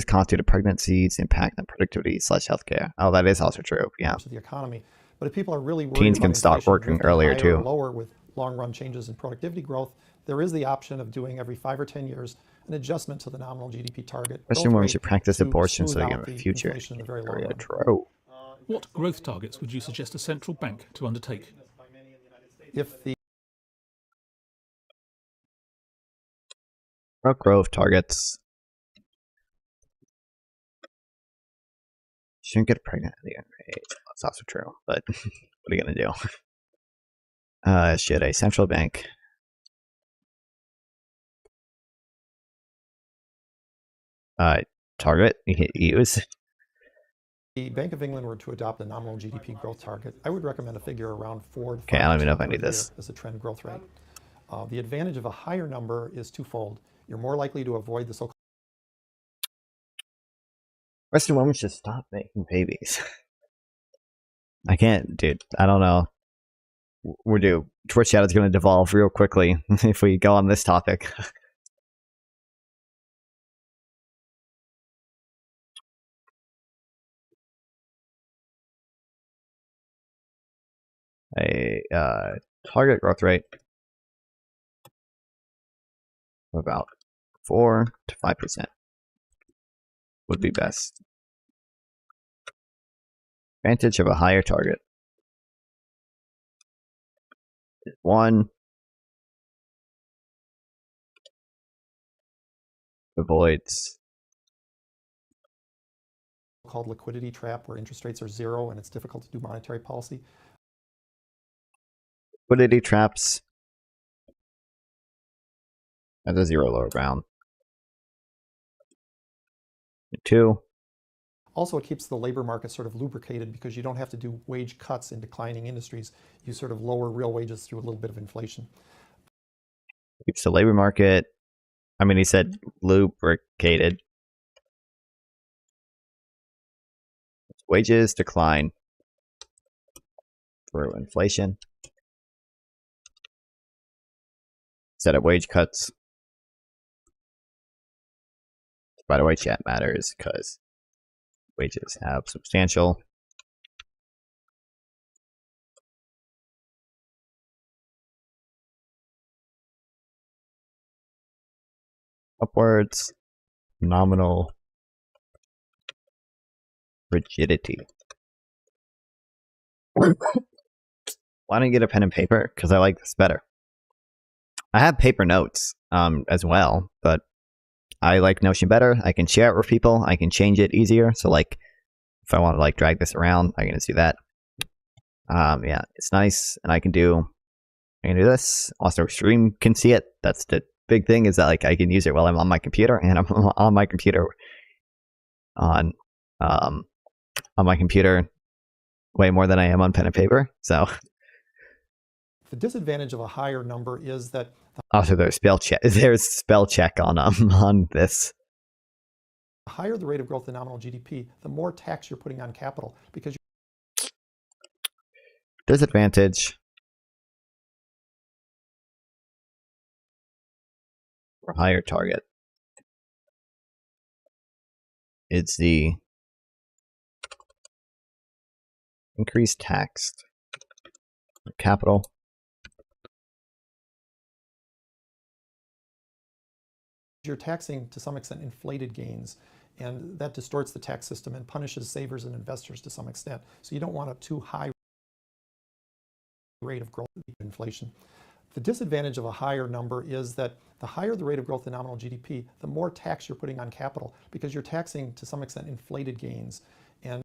constitutive pregnancies impact on productivity/healthcare. Oh, that is also true. Yeah. The economy, but if people are really worried teens about can start working earlier too. Or lower with long-run changes in productivity growth, there is the option of doing every 5 or 10 years an adjustment to the nominal GDP target. Especially when we should practice abortion so they have a future. True. What growth targets would you suggest a central bank to undertake? If the growth targets shouldn't get pregnant at the young age. That's also true, but what are you gonna do? Should a central bank target use the Bank of England were to adopt a nominal GDP growth target, I would recommend a figure around 4 to 5% Okay, I don't even know if I need this. as a trend growth rate. The advantage of a higher number is twofold. You're more likely to avoid the so-called Western women should stop making babies. I can't, dude. I don't know. We're due. Twitch chat is going to devolve real quickly if we go on this topic. A target growth rate of about 4 to 5% would be best. Advantage of a higher target is 1, avoids called liquidity trap where interest rates are zero and it's difficult to do monetary policy. liquidity traps at a zero lower bound. 2, Also, it keeps the labor market sort of lubricated because you don't have to do wage cuts in declining industries. You sort of lower real wages through a little bit of inflation. keeps the labor market, I mean, he said lubricated. Wages decline through inflation instead of wage cuts. By the way, chat matters because wages have substantial upwards nominal rigidity. Why don't you get a pen and paper? Because I like this better. I have paper notes as well, but I like Notion better. I can share it with people. I can change it easier. So like, if I want to like drag this around, I can just do that. Yeah, it's nice, and I can do this. Also, stream can see it. That's the big thing, is that like I can use it while I'm on my computer, and I'm on my computer on my computer way more than I am on pen and paper. So the disadvantage of a higher number is that also there's spell check. There's spell check on this. the higher the rate of growth in nominal GDP, the more tax you're putting on capital because Disadvantage for higher target is the increased tax on capital. you're taxing to some extent inflated gains, and that distorts the tax system and punishes savers and investors to some extent. So you don't want a too high rate of growth inflation. The disadvantage of a higher number is that the higher the rate of growth in nominal GDP, the more tax you're putting on capital because you're taxing to some extent inflated gains. And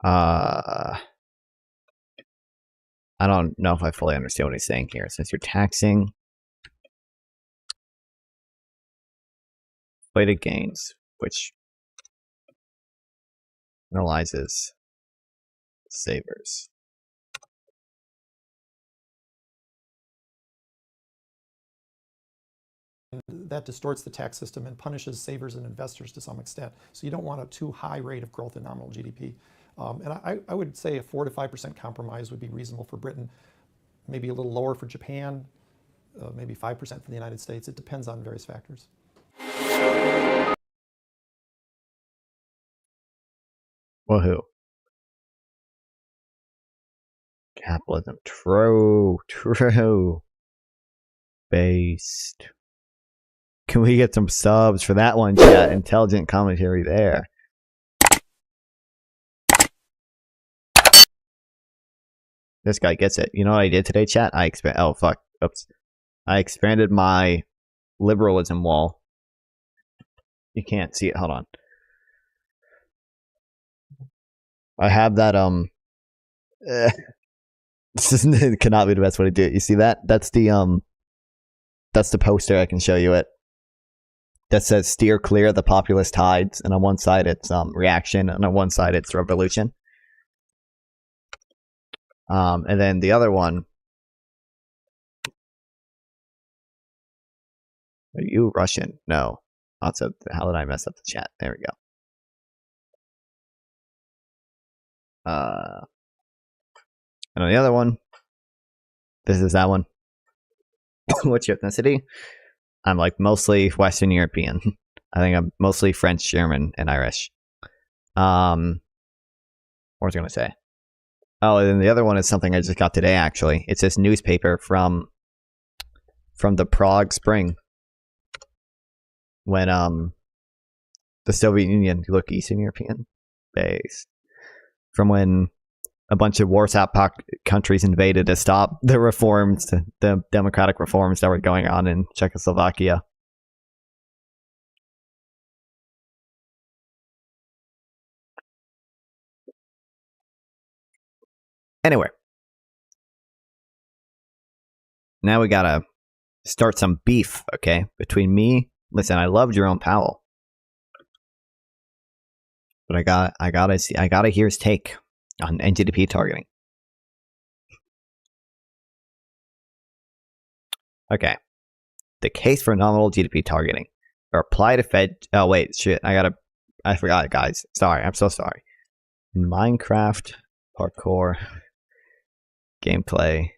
I don't know if I fully understand what he's saying here. Since you're taxing inflated gains, which penalizes savers. that distorts the tax system and punishes savers and investors to some extent. So you don't want a too high rate of growth in nominal GDP. And I would say a 4 to 5% compromise would be reasonable for Britain, maybe a little lower for Japan, maybe 5% for the United States. It depends on various factors. Woohoo. Capitalism. True. Based. Can we get some subs for that one, chat? Intelligent commentary there. This guy gets it. You know what I did today, chat? I expanded my liberalism wall. You can't see it. Hold on. I have that this cannot be the best way to do it. You see that? That's the poster. I can show you it. that says steer clear of the populist tides, and on one side it's reaction, and on one side it's revolution. And then the other one. Are you Russian? No. Also, how did I mess up the chat? There we go. And on the other one, this is that one. What's your ethnicity? I'm like mostly Western European. I think I'm mostly French, German, and Irish. What was I going to say? Oh, and then the other one is something I just got today, actually. It's this newspaper from the Prague Spring. When the Soviet Union, you look Eastern European based, from when a bunch of Warsaw Pact countries invaded to stop the reforms, the democratic reforms that were going on in Czechoslovakia. Anyway, now we gotta start some beef, okay? Between me, listen, I love Jerome Powell, but I gotta hear his take on NGDP targeting. Okay, the case for nominal GDP targeting or apply to Fed. Oh wait, shit, I forgot it, guys. Sorry, I'm so sorry. Minecraft parkour gameplay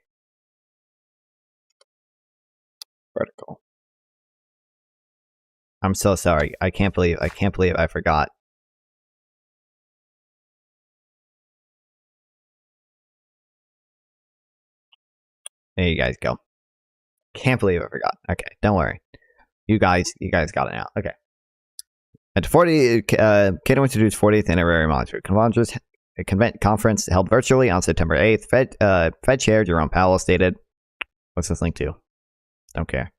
vertical. I'm so sorry. I can't believe I forgot. There you guys go. Can't believe I forgot. Okay, don't worry. You guys got it now. Okay. At 40, Cato introduced 40th Anniversary Monetary Conference held virtually on September 8th. Fed Chair Jerome Powell stated, what's this link to? Don't care.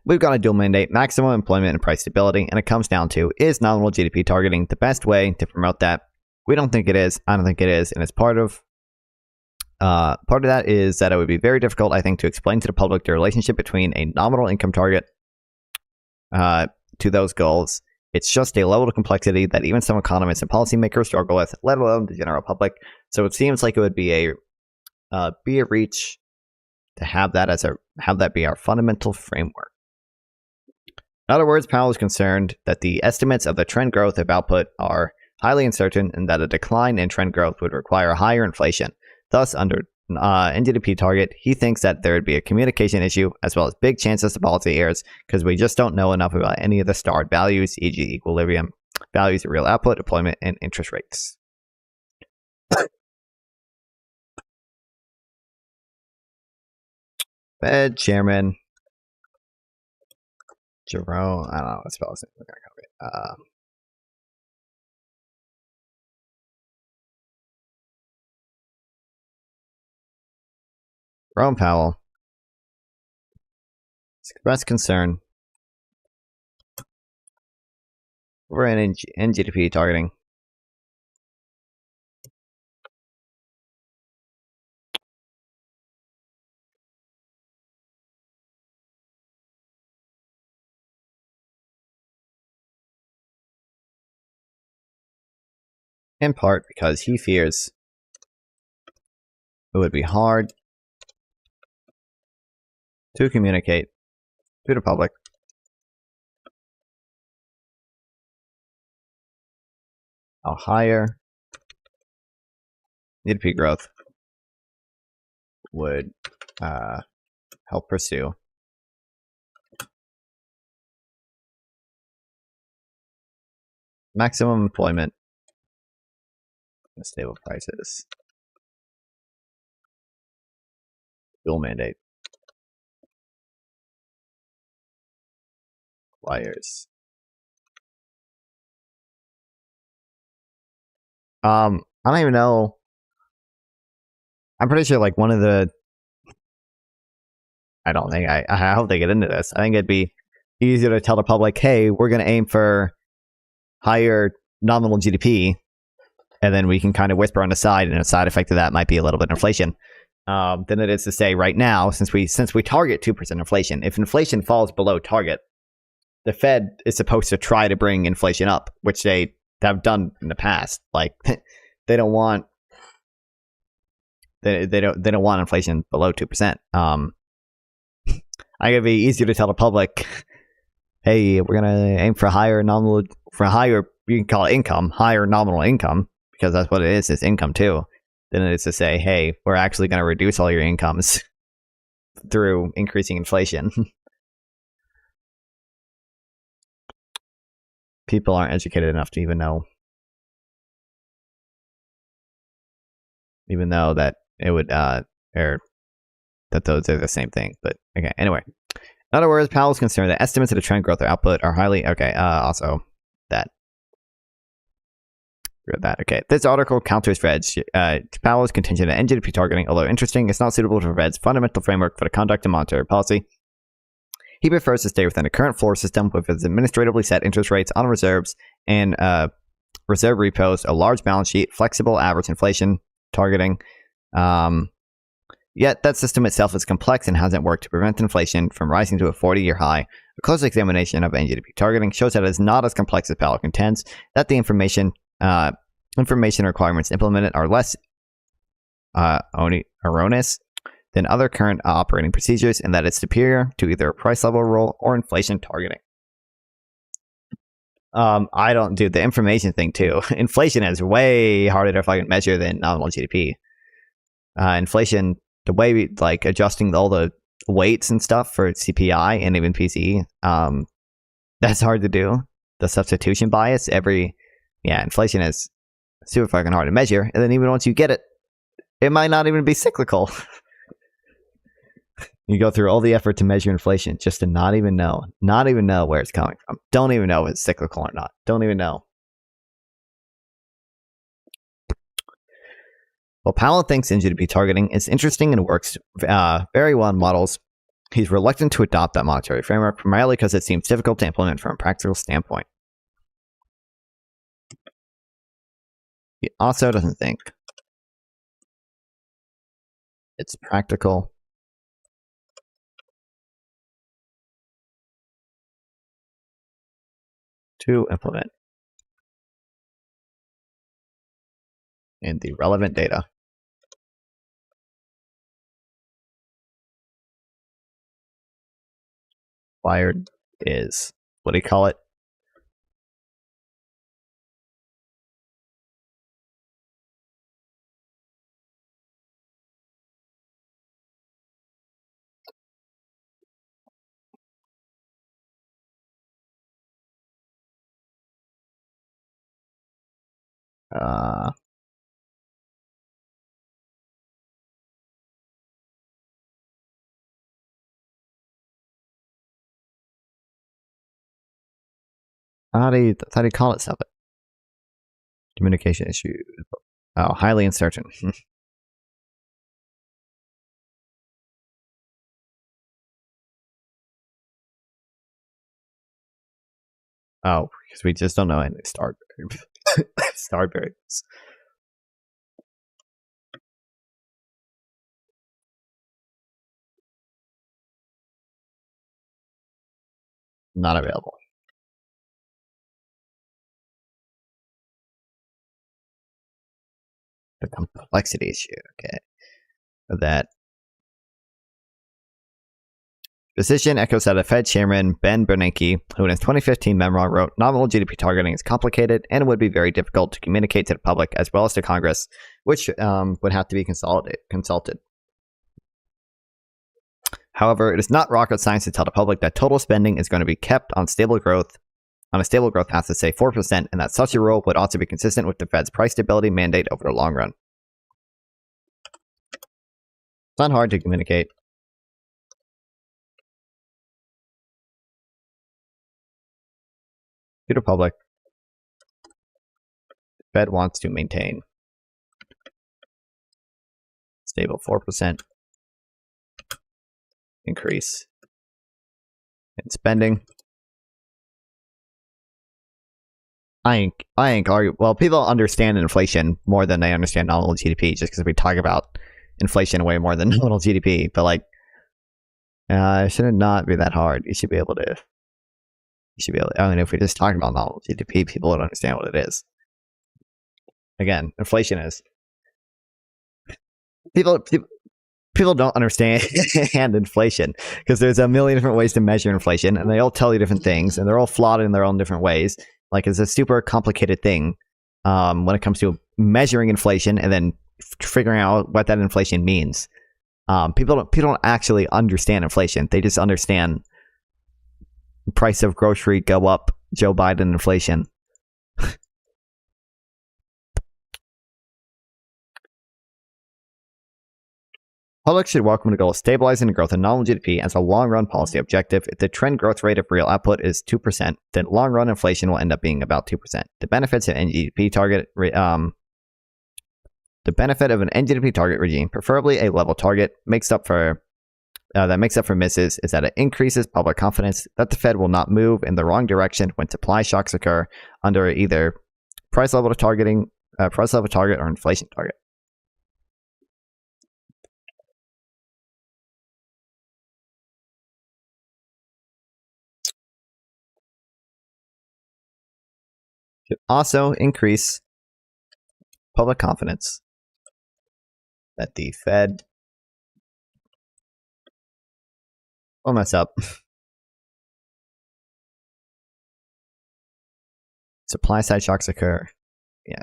We've got a dual mandate, maximum employment and price stability, and it comes down to, is nominal GDP targeting the best way to promote that? We don't think it is. I don't think it is. And it's part of that is that it would be very difficult, I think, to explain to the public the relationship between a nominal income target to those goals. It's just a level of complexity that even some economists and policymakers struggle with, let alone the general public. So it seems like it would be a reach to have that be our fundamental framework. In other words, Powell is concerned that the estimates of the trend growth of output are highly uncertain and that a decline in trend growth would require higher inflation. Thus, under NGDP target, he thinks that there would be a communication issue as well as big chances to policy errors because we just don't know enough about any of the starred values, e.g. equilibrium values of real output, employment, and interest rates. Fed Chairman Jerome, I don't know what spell his name. We're gonna copy it. Jerome Powell expressed concern over NGDP targeting. In part because he fears it would be hard to communicate to the public how higher GDP growth would help pursue maximum employment and stable prices. Dual mandate. Wires. I don't even know. I'm pretty sure like one of the I hope they get into this. I think it'd be easier to tell the public, hey, we're gonna aim for higher nominal GDP, and then we can kind of whisper on the side, and a side effect of that might be a little bit of inflation. Than it is to say right now, since we target 2% inflation, if inflation falls below target, the Fed is supposed to try to bring inflation up, which they have done in the past. Like they don't want they don't want inflation below 2%. I gotta be easier to tell the public, hey, we're gonna aim for higher, you can call it income, higher nominal income, because that's what it is. It's income too. Then it is to say, hey, we're actually gonna reduce all your incomes through increasing inflation. People aren't educated enough to even know that it would or that those are the same thing. But okay, anyway. In other words, Powell is concerned that estimates of the trend growth or output are highly also that. Okay. This article counters Fed's Powell's contention that NGDP targeting, although interesting, is not suitable for Fed's fundamental framework for the conduct of monetary policy. He prefers to stay within the current floor system with its administratively set interest rates on reserves and reserve repos, a large balance sheet, flexible average inflation targeting. Yet that system itself is complex and hasn't worked to prevent inflation from rising to a 40-year high. A close examination of NGDP targeting shows that it is not as complex as Powell contends, that the information requirements implemented are less erroneous than other current operating procedures, and that it's superior to either a price level rule or inflation targeting. I don't do the information thing too. Inflation is way harder to fucking measure than nominal GDP. Inflation, the way we like adjusting all the weights and stuff for CPI and even PCE, that's hard to do. The substitution bias, inflation is super fucking hard to measure. And then even once you get it, it might not even be cyclical. You go through all the effort to measure inflation just to not even know where it's coming from. Don't even know if it's cyclical or not. Don't even know. While Powell thinks NGDP targeting is interesting and works very well in models, he's reluctant to adopt that monetary framework, primarily because it seems difficult to implement from a practical standpoint. He also doesn't think it's practical to implement in the relevant data. Wired is, what do you call it? How do you call it, stuff? Communication issue. Oh, highly uncertain. Oh, because we just don't know any start variables. Not available. The complexity issue. Okay. That decision echoes that of Fed Chairman Ben Bernanke, who in his 2015 memoir wrote, nominal GDP targeting is complicated and would be very difficult to communicate to the public as well as to Congress, which would have to be consulted. However, it is not rocket science to tell the public that total spending is going to be kept on a stable growth path to say 4%, and that such a rule would also be consistent with the Fed's price stability mandate over the long run. It's not hard to communicate. To the public, the Fed wants to maintain stable 4% increase in spending. I ain't argue. Well, people understand inflation more than they understand nominal GDP, just because we talk about inflation way more than nominal GDP. But like, it should not be that hard. You should be able to You should be able to, I mean, if we're just talking about nominal GDP, people would understand what it is. Again, inflation is. People don't understand inflation because there's a million different ways to measure inflation, and they all tell you different things, and they're all flawed in their own different ways. Like, it's a super complicated thing when it comes to measuring inflation and then figuring out what that inflation means. People don't actually understand inflation. They just understand price of grocery go up, Joe Biden inflation. Public should welcome the goal of stabilizing the growth of nominal GDP as a long-run policy objective. If the trend growth rate of real output is 2%, then long-run inflation will end up being about 2%. The benefits of NGDP target, the benefit of an NGDP target regime, preferably a level target, makes up for misses, is that it increases public confidence that the Fed will not move in the wrong direction when supply shocks occur under either price level target or inflation target. Should also increase public confidence that the Fed will mess up. Supply side shocks occur. Yeah.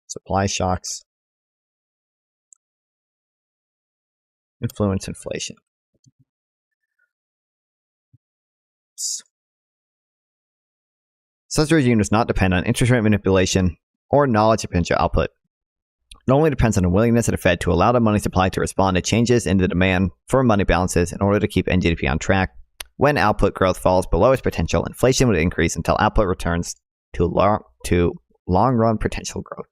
Supply shocks influence inflation. Such a regime does not depend on interest rate manipulation or knowledge of potential output. It only depends on the willingness of the Fed to allow the money supply to respond to changes in the demand for money balances in order to keep NGDP on track. When output growth falls below its potential, inflation would increase until output returns to long-run potential growth.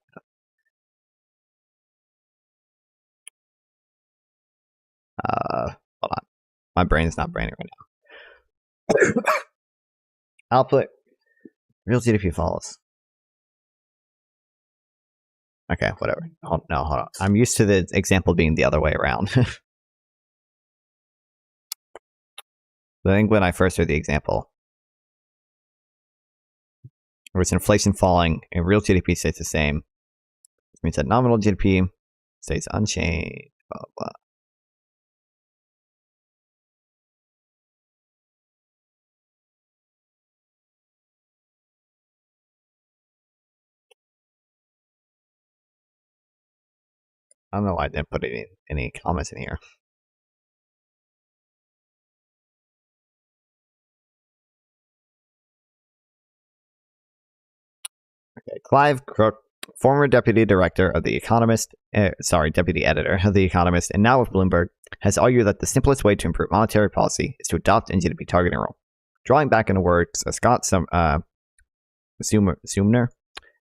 Hold on. My brain is not braining right now. Output. Real GDP falls. Okay, whatever. Hold on. I'm used to the example being the other way around. I think when I first heard the example, where it's inflation falling and real GDP stays the same, which means that nominal GDP stays unchanged, blah, blah. I don't know why I didn't put any comments in here. Okay, Clive Crook, former deputy editor of The Economist, and now with Bloomberg, has argued that the simplest way to improve monetary policy is to adopt NGDP targeting rule. Drawing back on the words of Scott Sumner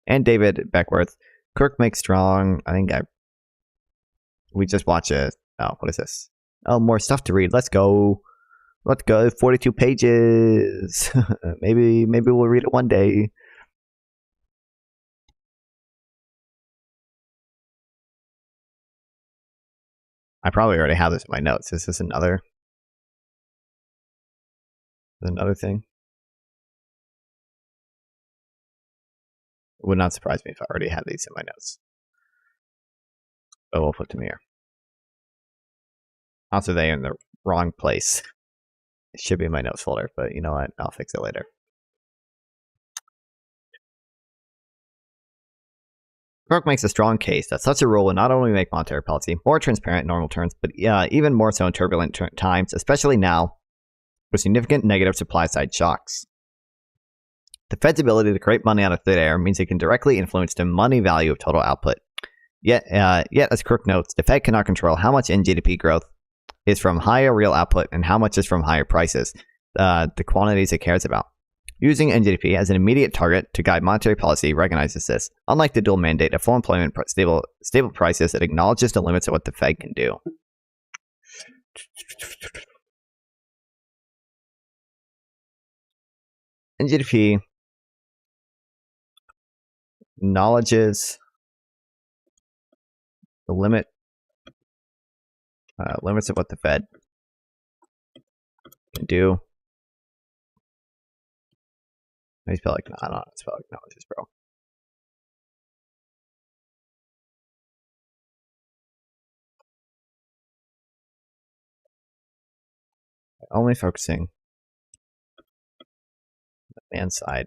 and David Beckworth, Crook makes strong. We just watched it. Oh, what is this? Oh, more stuff to read. Let's go. 42 pages. maybe we'll read it one day. I probably already have this in my notes. Is this another thing? It would not surprise me if I already had these in my notes. But we'll put them here. Also, they're in the wrong place. It should be in my notes folder, but you know what? I'll fix it later. Crook makes a strong case that such a rule will not only make monetary policy more transparent in normal terms, but even more so in turbulent times, especially now with significant negative supply-side shocks. The Fed's ability to create money out of thin air means it can directly influence the money value of total output. Yet, as Crook notes, the Fed cannot control how much NGDP growth is from higher real output and how much is from higher prices, the quantities it cares about. Using NGDP as an immediate target to guide monetary policy recognizes this, unlike the dual mandate of full employment, stable prices, it acknowledges the limits of what the Fed can do. NGDP acknowledges the limits of what the Fed can do I spell like I don't know. Spell acknowledges, bro. Only focusing on the demand side.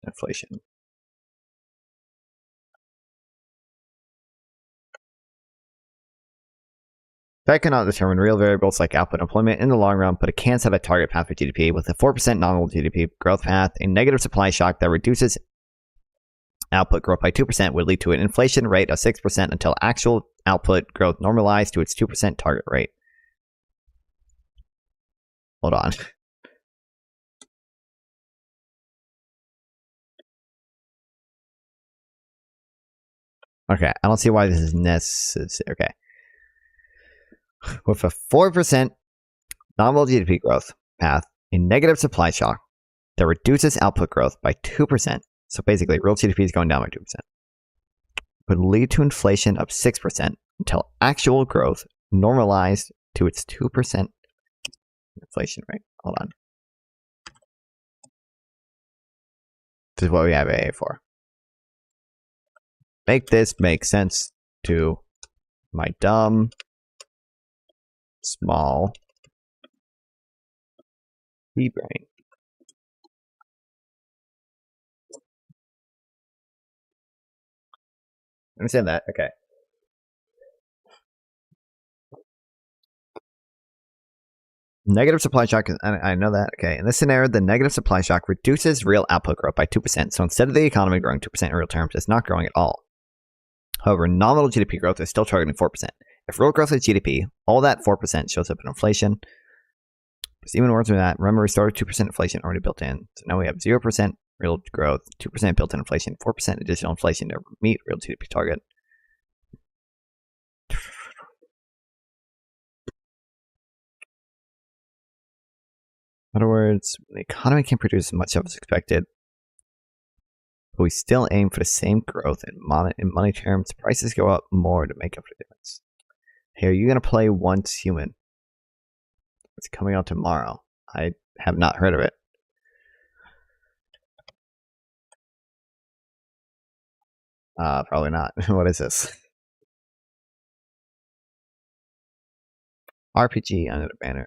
Inflation. Fed cannot determine real variables like output and employment in the long run, but it can set a target path for GDP with a 4% nominal GDP growth path. A negative supply shock that reduces output growth by 2% would lead to an inflation rate of 6% until actual output growth normalized to its 2% target rate. Hold on. Okay, I don't see why this is necessary. Okay. With a 4% nominal GDP growth path, a negative supply shock that reduces output growth by 2%, so basically real GDP is going down by 2%, would lead to inflation of 6% until actual growth normalized to its 2% inflation rate. Hold on. This is what we have AA for. Make this make sense to my dumb, small pea brain. Understand that? Okay. Negative supply shock, I know that. Okay. In this scenario, the negative supply shock reduces real output growth by 2%. So instead of the economy growing 2% in real terms, it's not growing at all. However, nominal GDP growth is still targeting 4%. If real growth is GDP, all that 4% shows up in inflation. It's even worse than that. Remember, we started 2% inflation already built in. So now we have 0% real growth, 2% built in inflation, 4% additional inflation to meet real GDP target. In other words, the economy can produce as much as expected, but we still aim for the same growth in money terms. Prices go up more to make up for the difference. Hey, are you going to play Once Human? It's coming out tomorrow. I have not heard of it. Probably not. What is this? RPG under the banner.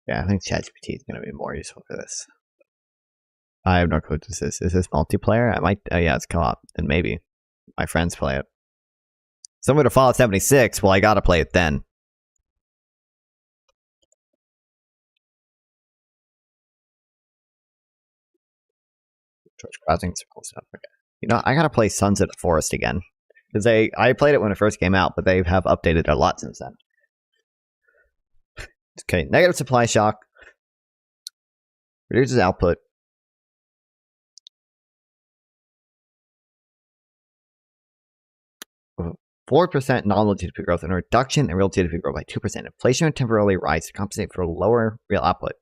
Yeah, I think ChatGPT is going to be more useful for this. I have no clue what this is. Is this multiplayer? I might. Yeah, it's co-op. And maybe my friends play it. Somewhere to Fallout 76. Well, I gotta play it then. George Crossing circle stuff. Okay. You know, I gotta play Sons of the Forest again because I played it when it first came out, but they have updated it a lot since then. Okay, negative supply shock reduces output. With 4% nominal GDP growth and a reduction in real GDP growth by 2%. Inflation would temporarily rise to compensate for lower real output.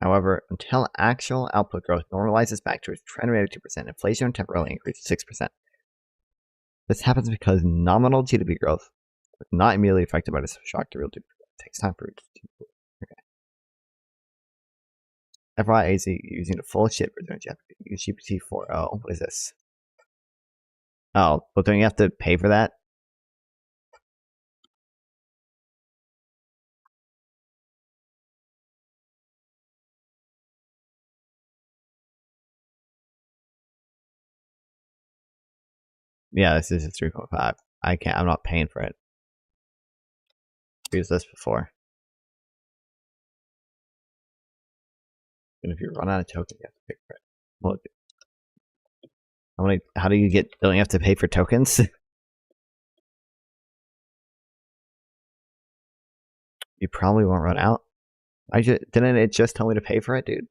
However, until actual output growth normalizes back to its trend rate of 2%, inflation would temporarily increase to 6%. This happens because nominal GDP growth is not immediately affected by this shock to real GDP growth. It takes time for it to do. Okay. FYI is using the full shit version of GPT 4.0. What is this? Oh, but don't you have to pay for that? Yeah, this is a 3.5. I can't. I'm not paying for it. I've used this before. And if you run out of tokens, you have to pay for it. Well, how do you get? Don't you have to pay for tokens? You probably won't run out. Didn't it just tell me to pay for it, dude?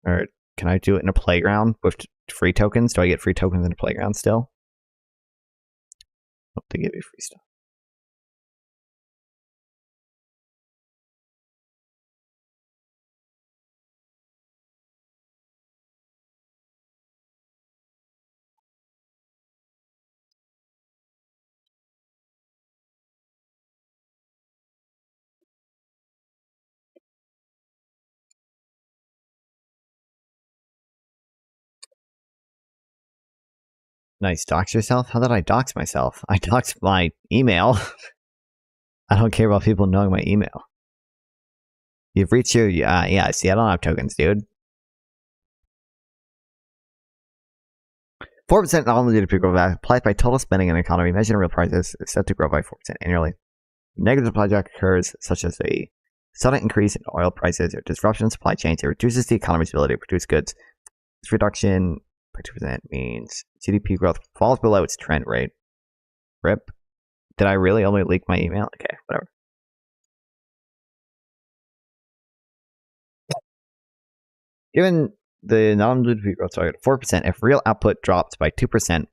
Or can I do it in a playground with free tokens? Do I get free tokens in a playground still? Hope they give you free stuff. Nice. Dox yourself? How did I dox myself? I doxed my email. I don't care about people knowing my email. You've reached your... yeah, see, I don't have tokens, dude. 4% nominal GDP growth applied by total spending in the economy measured in real prices is set to grow by 4% annually. Negative supply shock occurs, such as a sudden increase in oil prices or disruption in supply chains. It reduces the economy's ability to produce goods. This reduction by 2% means GDP growth falls below its trend rate. RIP. Did I really only leak my email? Okay, whatever. Given the nominal GDP growth target of 4%, if real output drops by 2%,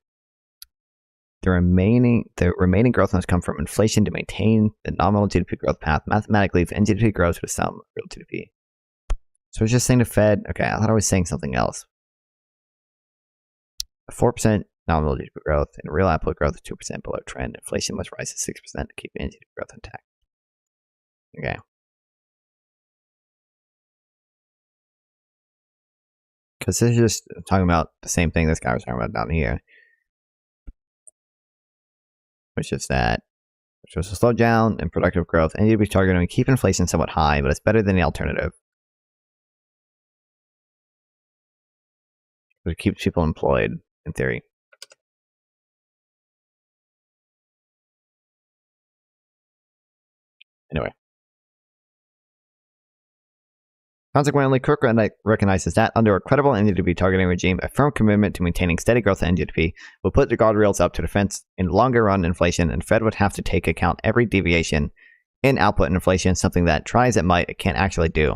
the remaining growth must come from inflation to maintain the nominal GDP growth path. Mathematically, if NGDP grows with some real GDP. So it's just saying the Fed. Okay, I thought I was saying something else. 4% nominal GDP growth and real output growth is 2% below trend. Inflation must rise to 6% to keep NGDP growth intact. Okay. Because this is just talking about the same thing this guy was talking about down here. Which is that, which was a slowdown in productive growth. NGDP targeting to keep inflation somewhat high, but it's better than the alternative. But it keeps people employed, in theory. Anyway. Consequently, Cook recognizes that under a credible NGDP targeting regime, a firm commitment to maintaining steady growth in NGDP will put the guardrails up to defense in longer run inflation, and Fed would have to take account every deviation in output and inflation, something that, try as it might, it can't actually do.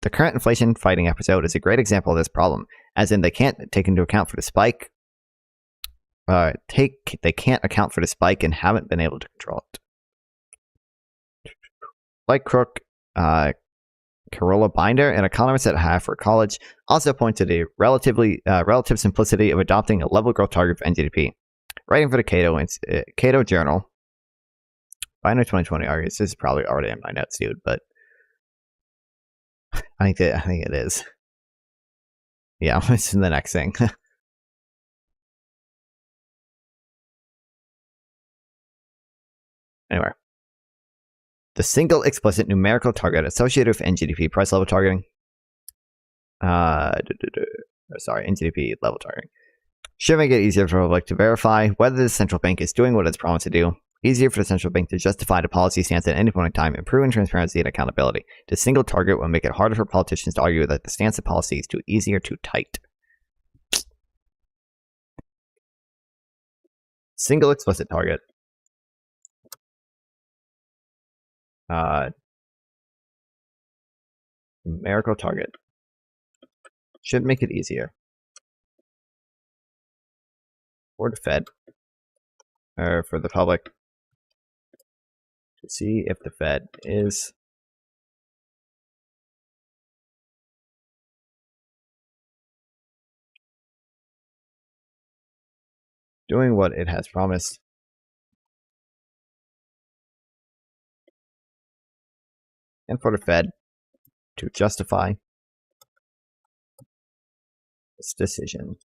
The current inflation fighting episode is a great example of this problem, as in they can't take into account for the spike. They can't account for the spike and haven't been able to control it. Like Crook, Carola Binder, an economist at Harvard College, also points to the relative simplicity of adopting a level growth target for NGDP. Writing for the Cato Journal, Binder 2020 argues, this is probably already in my notes, dude, but I think it is. Yeah, it's in the next thing. Anyway. The single explicit numerical target associated with NGDP price level targeting. NGDP level targeting. Should make it easier for the public to verify whether the central bank is doing what it's promised to do. Easier for the central bank to justify the policy stance at any point in time, improving transparency and accountability. The single target will make it harder for politicians to argue that the stance of policy is too easy or too tight. Single explicit target. Numerical target should make it easier for the Fed or for the public to see if the Fed is doing what it has promised. And for the Fed to justify its decisions.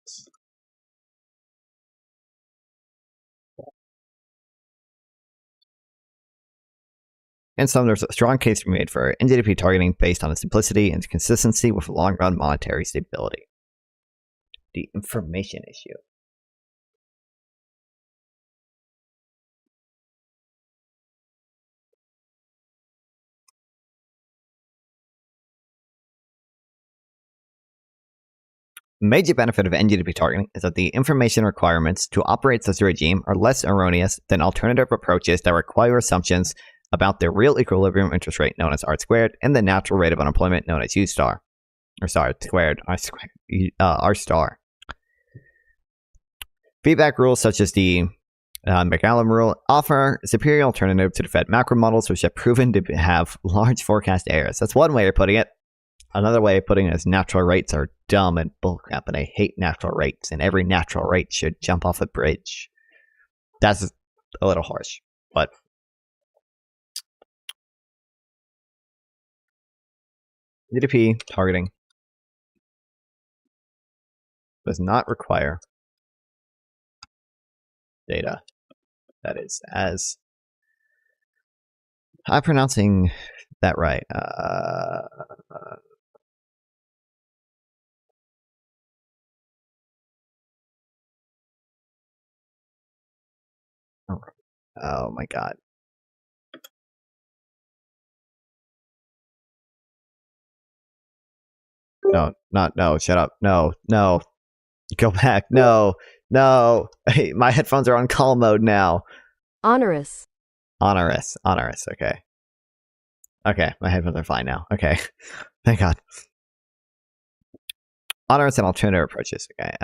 In sum, there's a strong case to be made for NGDP targeting based on its simplicity and consistency with long-run monetary stability. The information issue. Major benefit of NGDP targeting is that the information requirements to operate such a regime are less erroneous than alternative approaches that require assumptions about the real equilibrium interest rate, known as R squared, and the natural rate of unemployment, known as U star. Or sorry, R star. Feedback rules such as the McCallum rule offer a superior alternative to the Fed macro models, which have proven to have large forecast errors. That's one way of putting it. Another way of putting it is natural rates are dumb and bullcrap, and I hate natural rates, and every natural rate should jump off a bridge. That's a little harsh, but GDP targeting does not require data that is as I'm pronouncing that right. Oh my god. No, shut up. No. Go back. No. Hey, my headphones are on call mode now. Onerous. Okay. Okay, my headphones are fine now. Okay. Thank God. Onerous and alternative approaches. Okay.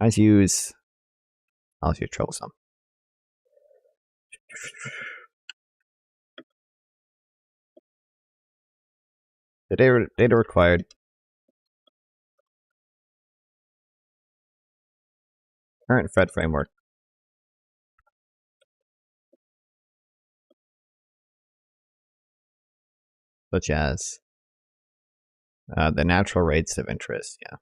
I'll use troublesome. The data required. Current Fed framework. Such as the natural rates of interest. Yeah.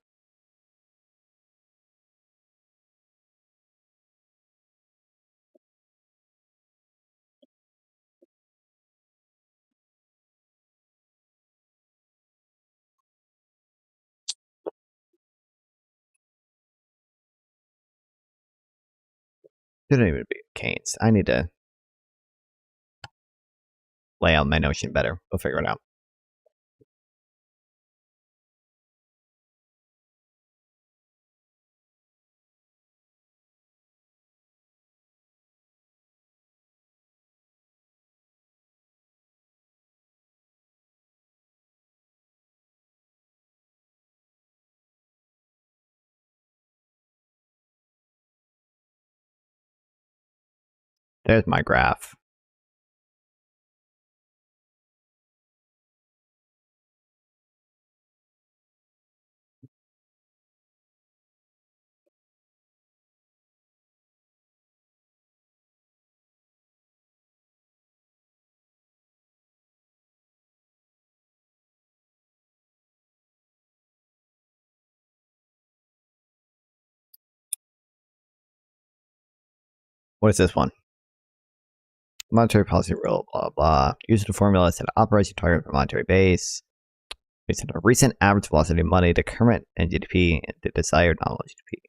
Shouldn't even be Keynes. I need to lay out my notion better. We'll figure it out. There's my graph. What is this one? Monetary policy rule, blah, blah. Use the formula set an operation target for monetary base. Based on a recent average velocity of money to current NGDP and the desired nominal GDP.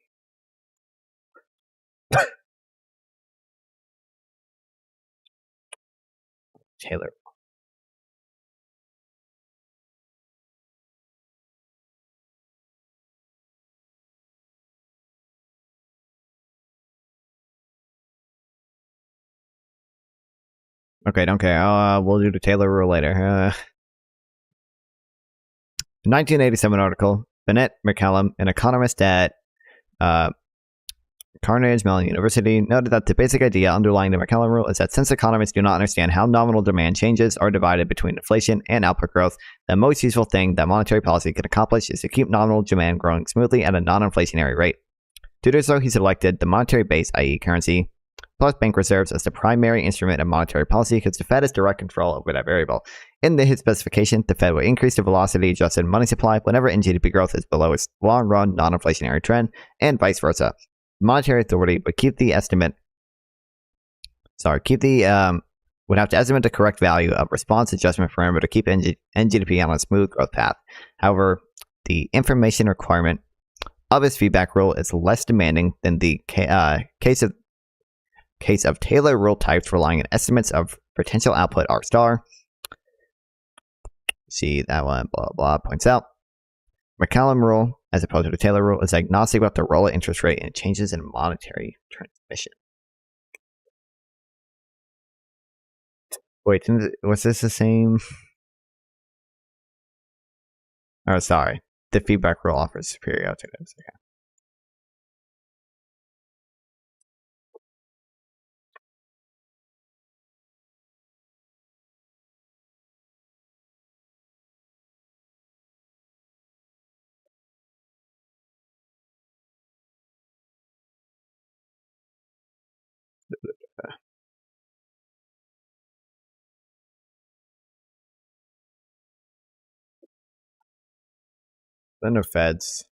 Taylor. Okay, don't care. We'll do the Taylor rule later. 1987 article. Bennett McCallum, an economist at Carnegie Mellon University, noted that the basic idea underlying the McCallum rule is that since economists do not understand how nominal demand changes are divided between inflation and output growth, the most useful thing that monetary policy can accomplish is to keep nominal demand growing smoothly at a non-inflationary rate. To do so, he selected the monetary base, i.e. currency, plus bank reserves as the primary instrument of monetary policy because the Fed has direct control over that variable. In his specification, the Fed will increase the velocity-adjusted money supply whenever NGDP growth is below its long-run non-inflationary trend, and vice versa. The monetary authority would would have to estimate the correct value of response adjustment parameter to keep NGDP on a smooth growth path. However, the information requirement of his feedback rule is less demanding than the case of Taylor rule types relying on estimates of potential output R star. See that one, blah, blah, points out. McCallum rule, as opposed to the Taylor rule, is agnostic about the role of interest rate and changes in monetary transmission. Wait, was this the same? Oh, sorry. the feedback rule offers superior alternatives. Okay. Then the feds.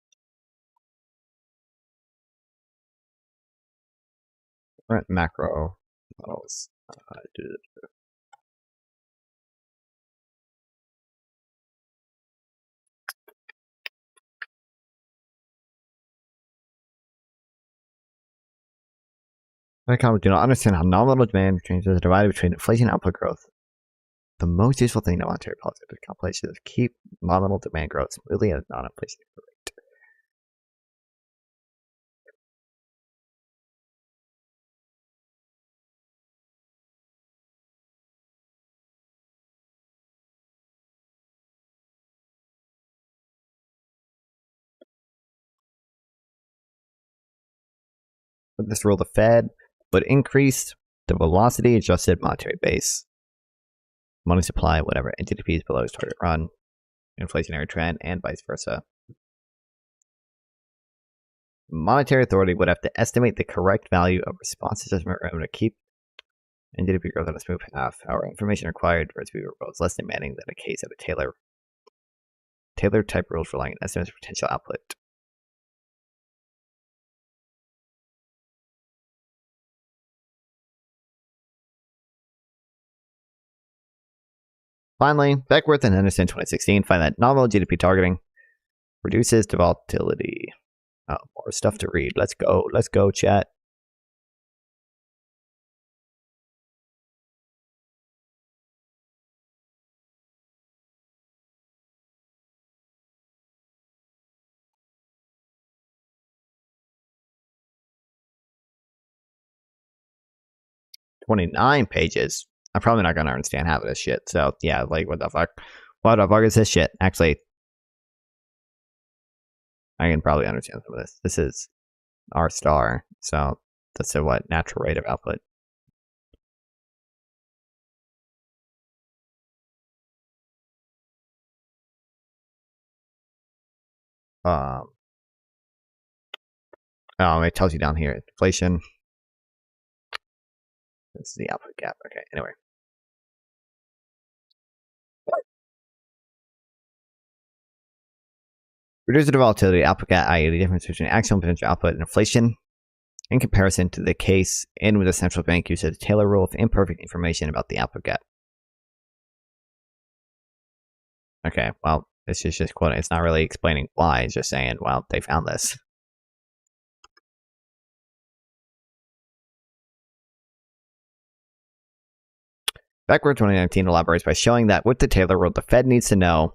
Different macro models. Economists do not understand how nominal demand changes are divided between inflation and output growth. The most useful thing in monetary policy is calculation is to keep nominal demand growth smoothly at a non-inflationary rate. With this rule, the Fed would increase the velocity adjusted monetary base, money supply, whatever, and GDP is below its target run, inflationary trend, and vice versa. Monetary authority would have to estimate the correct value of response adjustment revenue to keep NGDP growth on a smooth path. However, information required for it to be proposed is less demanding than a case of a Taylor type rules relying on estimates of potential output. Finally, Beckworth and Henderson 2016 find that nominal GDP targeting reduces the volatility. Oh, more stuff to read. Let's go, chat. "29 pages. I'm probably not gonna understand half of this shit. So yeah, like what the fuck? What the fuck is this shit? Actually, I can probably understand some of this. This is R star, so that's a what natural rate of output. Oh, it tells you down here inflation. This is the output gap. Okay, anyway. Reduce the volatility output gap, i.e. the difference between actual potential output and inflation in comparison to the case in which the central bank uses the Taylor rule of imperfect information about the output gap. Okay, well, this is just quoting. It's not really explaining why. It's just saying, well, they found this. Beckworth 2019 elaborates by showing that with the Taylor rule, the Fed needs to know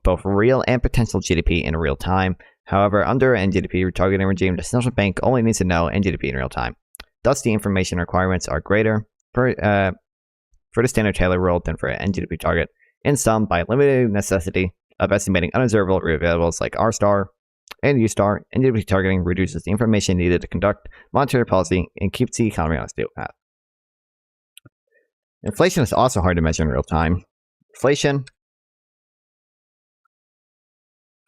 both real and potential GDP in real time. However, under NGDP retargeting regime, the central bank only needs to know NGDP in real time. Thus, the information requirements are greater for the standard Taylor rule than for an NGDP target. In sum, by limiting the necessity of estimating unobservable variables like R star and U star, NGDP targeting reduces the information needed to conduct monetary policy and keeps the economy on a stable path. Inflation is also hard to measure in real time. Inflation,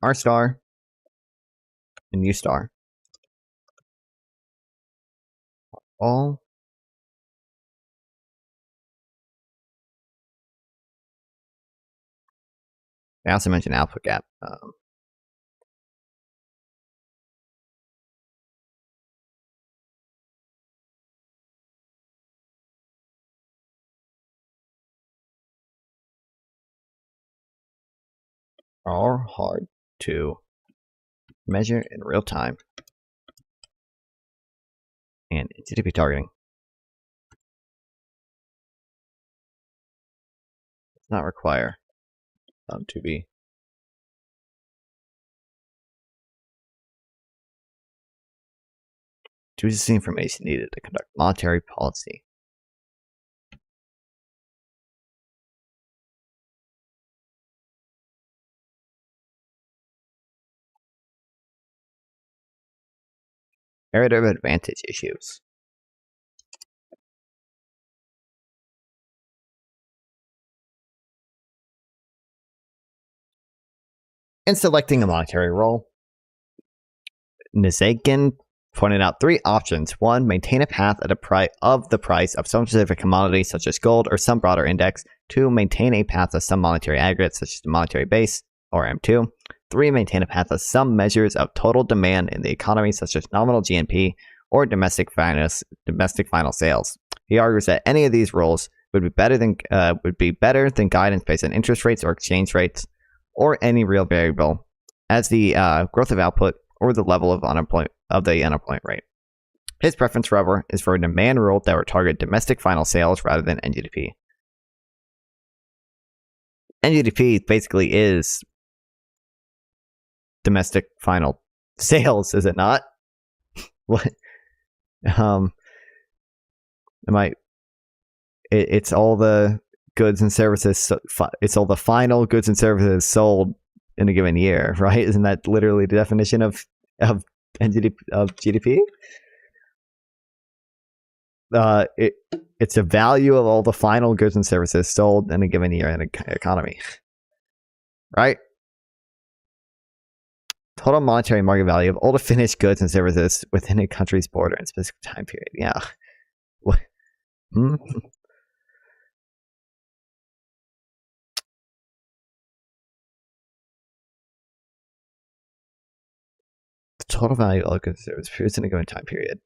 R star, and U star. All I also mentioned output gap. Are hard to measure in real time. And GDP targeting does not require them to be chooses the information needed to conduct monetary policy. comparative advantage issues. In selecting a monetary role, Nizakin pointed out 3 options. 1, maintain a path at the price of some specific commodity, such as gold, or some broader index. 2, maintain a path of some monetary aggregate, such as the monetary base, or M2. 3, maintain a path of some measures of total demand in the economy, such as nominal GNP or domestic final sales. He argues that any of these rules would be better than guidance based on interest rates or exchange rates, or any real variable, as the growth of output or the level of the unemployment rate. His preference, however, is for a demand rule that would target domestic final sales rather than NGDP. NGDP basically is domestic final sales, is it not? What? It's all the goods and services. It's all the final goods and services sold in a given year, right? Isn't that literally the definition of NGDP, of GDP? It's a value of all the final goods and services sold in a given year in an economy, right? Total monetary market value of all the finished goods and services within a country's border in a specific time period. Yeah. What? Hmm? The total value of all goods and services produced in a given time period.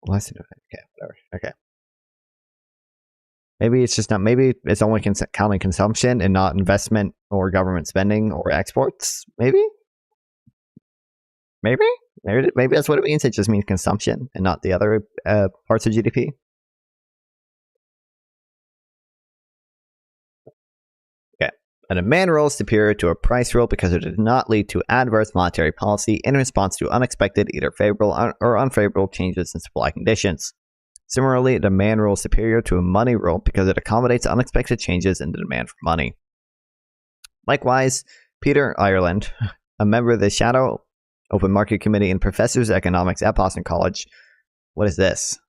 Less than, okay, whatever. Okay. Maybe it's just not. Maybe it's only counting consumption and not investment or government spending or exports. Maybe that's what it means. It just means consumption and not the other parts of GDP. Okay. A demand rule is superior to a price rule because it does not lead to adverse monetary policy in response to unexpected, either favorable or unfavorable changes in supply conditions. Similarly, a demand rule is superior to a money rule because it accommodates unexpected changes in the demand for money. Likewise, Peter Ireland, a member of the Shadow Open Market Committee and professor of economics at Boston College. What is this?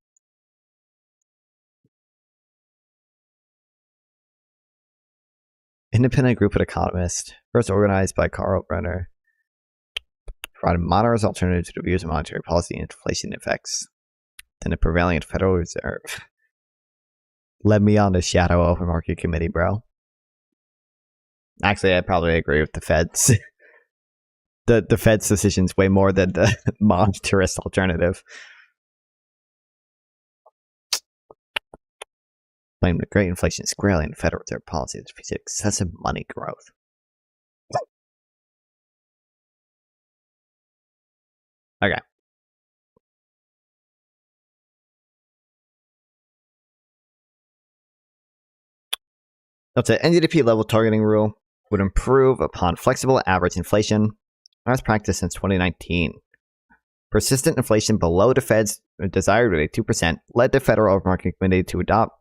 Independent group of economists, first organized by Carl Brenner, provided moderate alternatives to the views of monetary policy and inflation effects than the prevailing Federal Reserve. Led me on to Shadow Open Market Committee, bro. Actually, I probably agree with the Feds. The Fed's decisions way more than the monetarist alternative. Blame the great inflation squarely in the Federal Reserve policy that defeats excessive money growth. Okay. That's an NGDP level targeting rule would improve upon flexible average inflation as practiced since 2019. Persistent inflation below the Fed's desired rate of 2% led the Federal Open Market Committee to adopt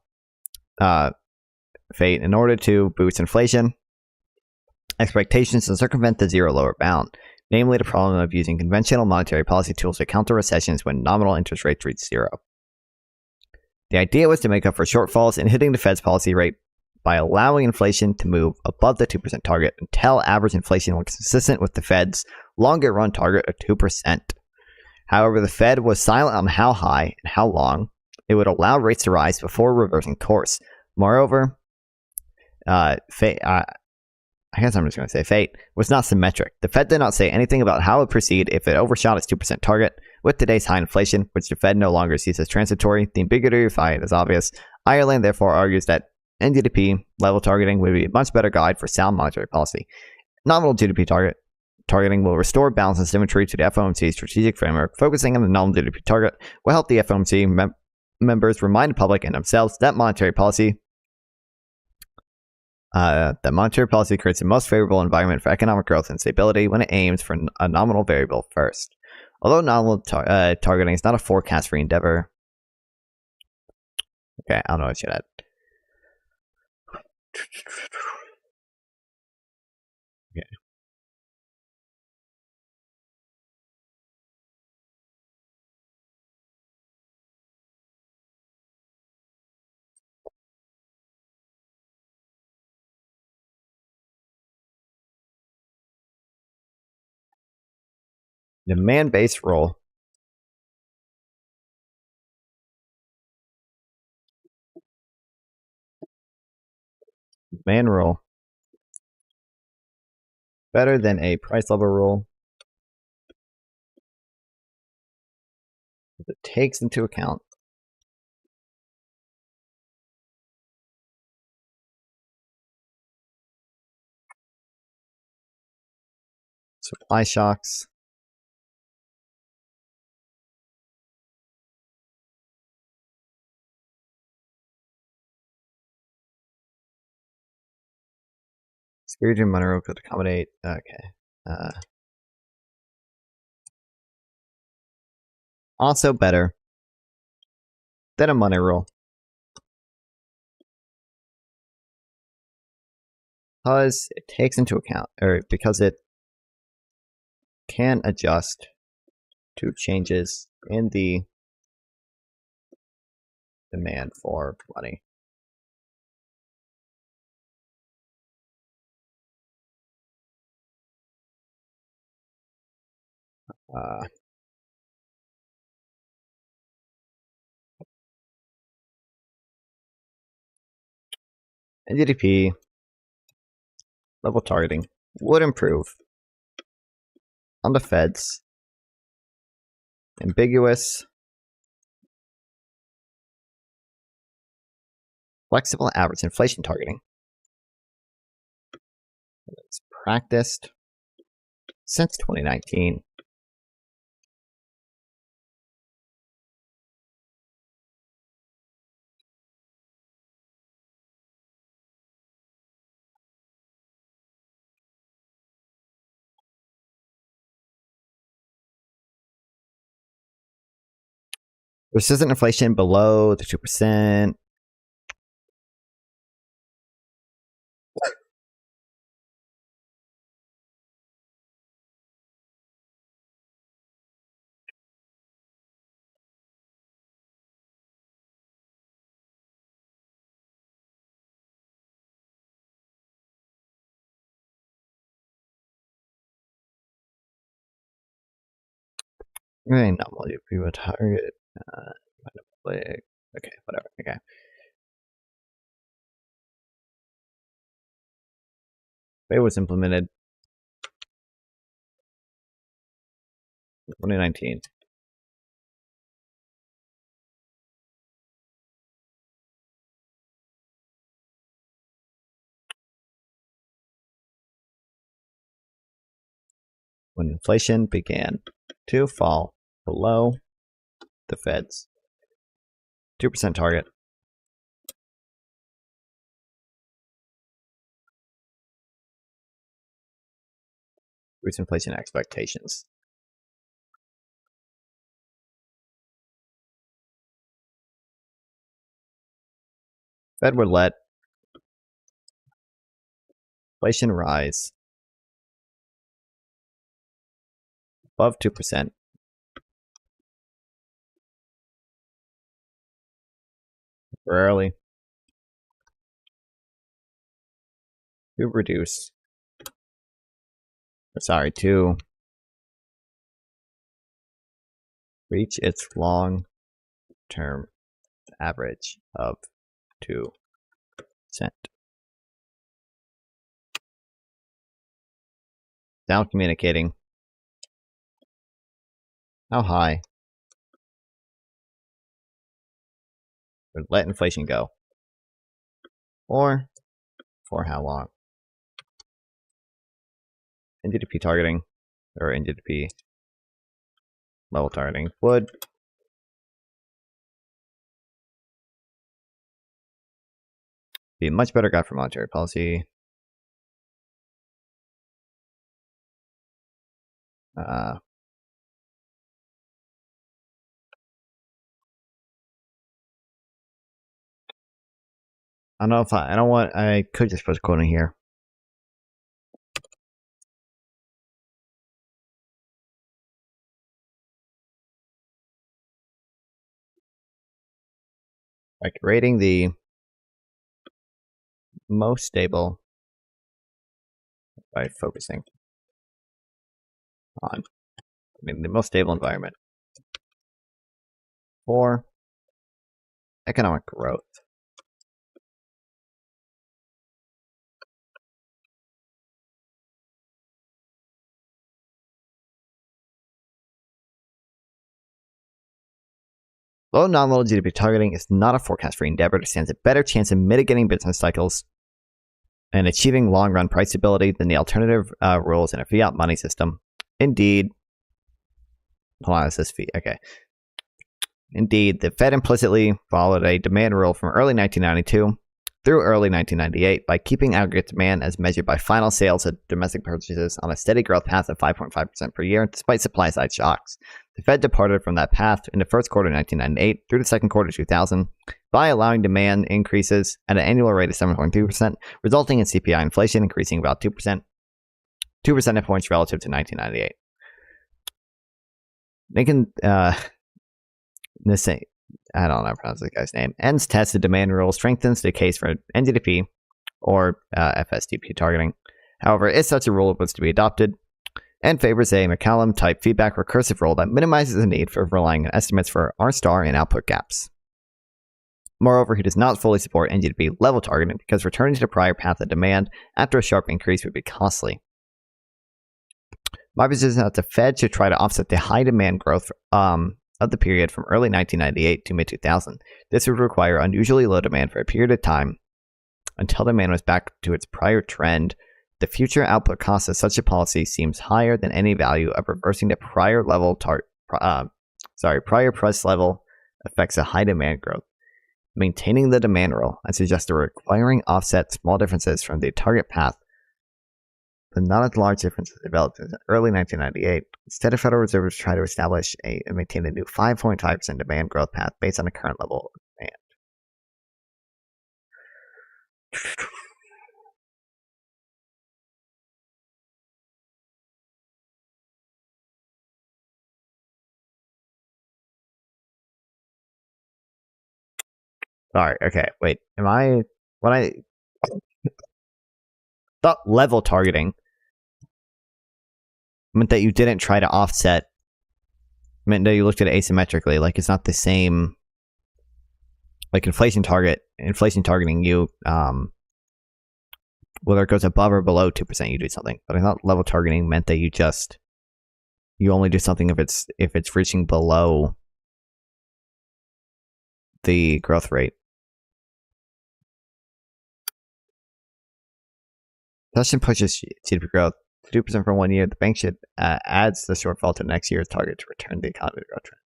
FATE in order to boost inflation expectations and circumvent the zero lower bound, namely the problem of using conventional monetary policy tools to counter recessions when nominal interest rates reach zero. The idea was to make up for shortfalls in hitting the Fed's policy rate by allowing inflation to move above the 2% target until average inflation was consistent with the Fed's longer run target of 2%. However, the Fed was silent on how high and how long it would allow rates to rise before reversing course. Moreover, I guess I'm just going to say FATE was not symmetric. The Fed did not say anything about how it would proceed if it overshot its 2% target. With today's high inflation, which the Fed no longer sees as transitory, the ambiguity of FATE is obvious. Ireland therefore argues that NGDP level targeting would be a much better guide for sound monetary policy. Nominal GDP targeting will restore balance and symmetry to the FOMC's strategic framework. Focusing on the nominal GDP target will help the FOMC members remind the public and themselves that monetary policy creates the most favorable environment for economic growth and stability when it aims for a nominal variable first. Although nominal targeting is not a forecast-free endeavor. Okay, I don't know what I should add. Okay. Demand base rule. Demand rule. Better than a price level rule. It takes into account supply shocks. Scrooge and Monroe could accommodate. Okay. Also better than a money rule. Because it takes into account, or because it can adjust to changes in the demand for money. NGDP level targeting would improve on the Fed's ambiguous flexible average inflation targeting. It's practiced since 2019. Persistent inflation below the 2%. Right, not multi-people target. Okay, whatever. Okay. It was implemented in 2019. When inflation began to fall below the Fed's 2% target. Boost inflation expectations. Fed would let inflation rise above 2% temporarily to reduce, to reach its long-term average of 2%. Down communicating how high would let inflation go, or for how long. NGDP targeting, or NGDP level targeting, would be a much better guide for monetary policy. I don't know if I could just put a quote in here. Like rating the most stable by focusing on mean, the most stable environment. 4. Economic growth. Low nominal GDP targeting is not a forecast-free endeavor. It stands a better chance of mitigating business cycles and achieving long-run price stability than the alternative rules in a fiat money system. Indeed, hold on, it says fee. Okay. Indeed, the Fed implicitly followed a demand rule from early 1992 through early 1998 by keeping aggregate demand as measured by final sales of domestic purchases on a steady growth path of 5.5% per year, despite supply-side shocks. The Fed departed from that path in the first quarter of 1998 through the second quarter of 2000 by allowing demand increases at an annual rate of 7.3%, resulting in CPI inflation increasing about 2 percentage points relative to 1998. Making this, I don't know how to pronounce the guy's name. Ends test the demand rule strengthens the case for NGDP or FSDP targeting. However, if such a rule was to be adopted, and favors a McCallum-type feedback recursive rule that minimizes the need for relying on estimates for R-star and output gaps. Moreover, he does not fully support NGDP level targeting because returning to the prior path of demand after a sharp increase would be costly. My position is that the Fed should try to offset the high demand growth of the period from early 1998 to mid-2000. This would require unusually low demand for a period of time until demand was back to its prior trend. The future output cost of such a policy seems higher than any value of reversing the prior price level effects of high demand growth. Maintaining the demand rule, I suggest requiring offset small differences from the target path, but not as large differences developed in early 1998. Instead, the Federal Reserve should try to establish and maintain a new 5.5% demand growth path based on the current level of demand. Sorry, okay, wait. When I thought level targeting meant that you didn't try to offset, meant that you looked at it asymmetrically, like it's not the same, like inflation targeting you, whether it goes above or below 2%, you do something. But I thought level targeting meant that you only do something if it's reaching below the growth rate. Session pushes GDP growth to 2% for 1 year. The bank should adds the shortfall to next year's target to return the economy to growth trend.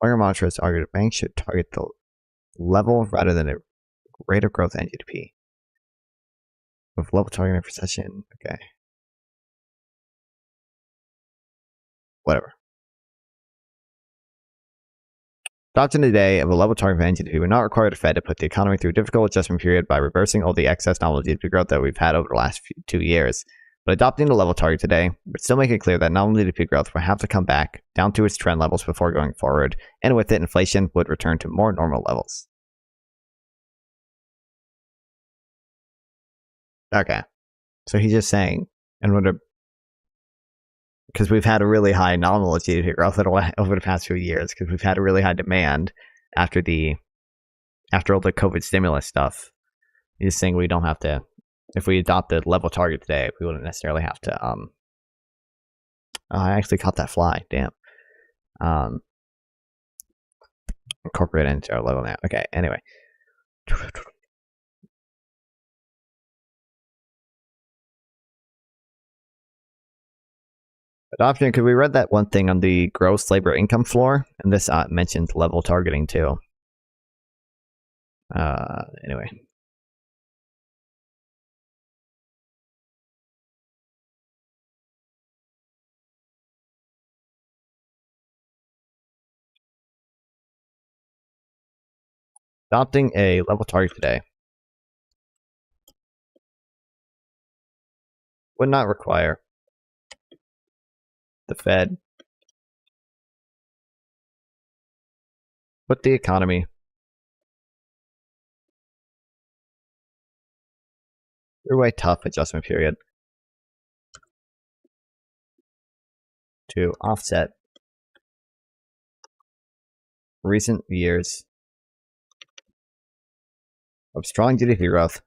Longer monitors argue the bank should target the level rather than a rate of growth in GDP. With level targeting for session, okay. Whatever. Adopting today of a level target for NGDP would not require the Fed to put the economy through a difficult adjustment period by reversing all the excess nominal GDP growth that we've had over the last 2 years. But adopting the level target today would still make it clear that nominal GDP growth would have to come back down to its trend levels before going forward, and with it, inflation would return to more normal levels. Okay. So he's just saying, in order, because we've had a really high nominal GDP growth over the past few years, because we've had a really high demand after all the COVID stimulus stuff. He's saying we don't have to, if we adopt the level target today, we wouldn't necessarily have to. Oh, I actually caught that fly. Damn. Incorporate it into our level now. Okay. Anyway. Adoption, because we read that one thing on the gross labor income floor, and this mentions level targeting too. Anyway. Adopting a level target today would not require the Fed put the economy through a tough adjustment period to offset recent years of strong GDP growth.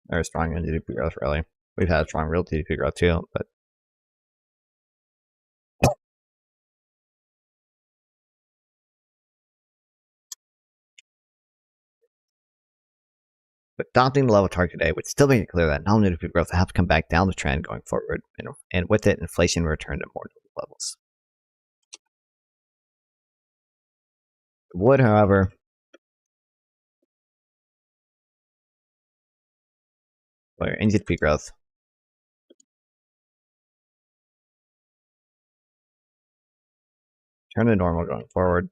Or strong GDP growth, really. We've had strong real GDP growth too, but adopting the level target today would still make it clear that nominal GDP growth will have to come back down the trend going forward, and with it, inflation will return to more normal levels. It would, however, where NGDP growth turn to normal going forward.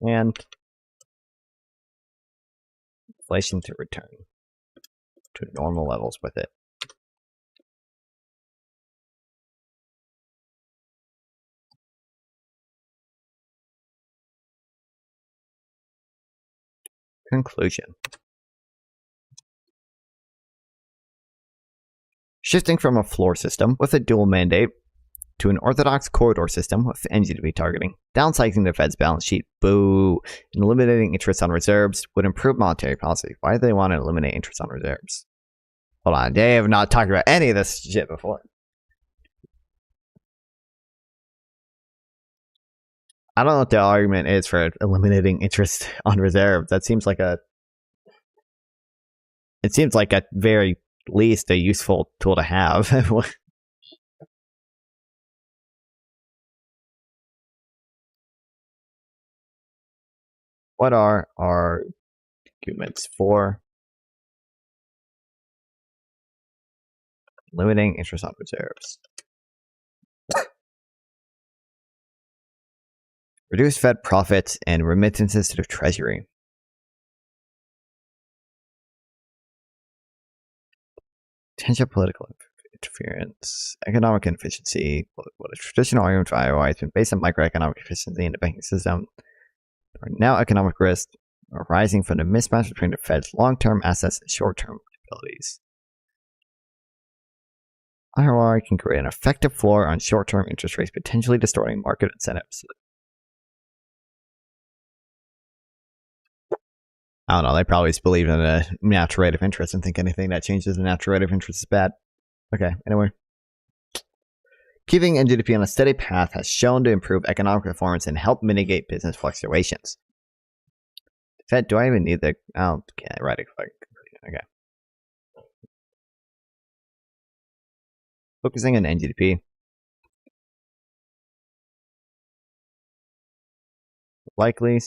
And inflation to return to normal levels with it. Conclusion. Shifting from a floor system with a dual mandate to an orthodox corridor system with NGDP targeting, downsizing the Fed's balance sheet, boo, and eliminating interest on reserves would improve monetary policy. Why do they want to eliminate interest on reserves? Hold on, they have not talked about any of this shit before. I don't know what the argument is for eliminating interest on reserves. That seems like it seems like at very least a useful tool to have. What are our arguments for limiting interest on reserves? Reduce Fed profits and remittances to the Treasury. Potential political interference, economic inefficiency. What a traditional argument for IOI has been based on microeconomic efficiency in the banking system. There are now economic risks arising from the mismatch between the Fed's long-term assets and short-term liabilities. IOI can create an effective floor on short-term interest rates, potentially distorting market incentives. I don't know, they probably just believe in a natural rate of interest and think anything that changes the natural rate of interest is bad. Okay, anyway. Keeping NGDP on a steady path has shown to improve economic performance and help mitigate business fluctuations. Fed, do I even need the... Oh, okay, right, okay. Focusing on NGDP. Likely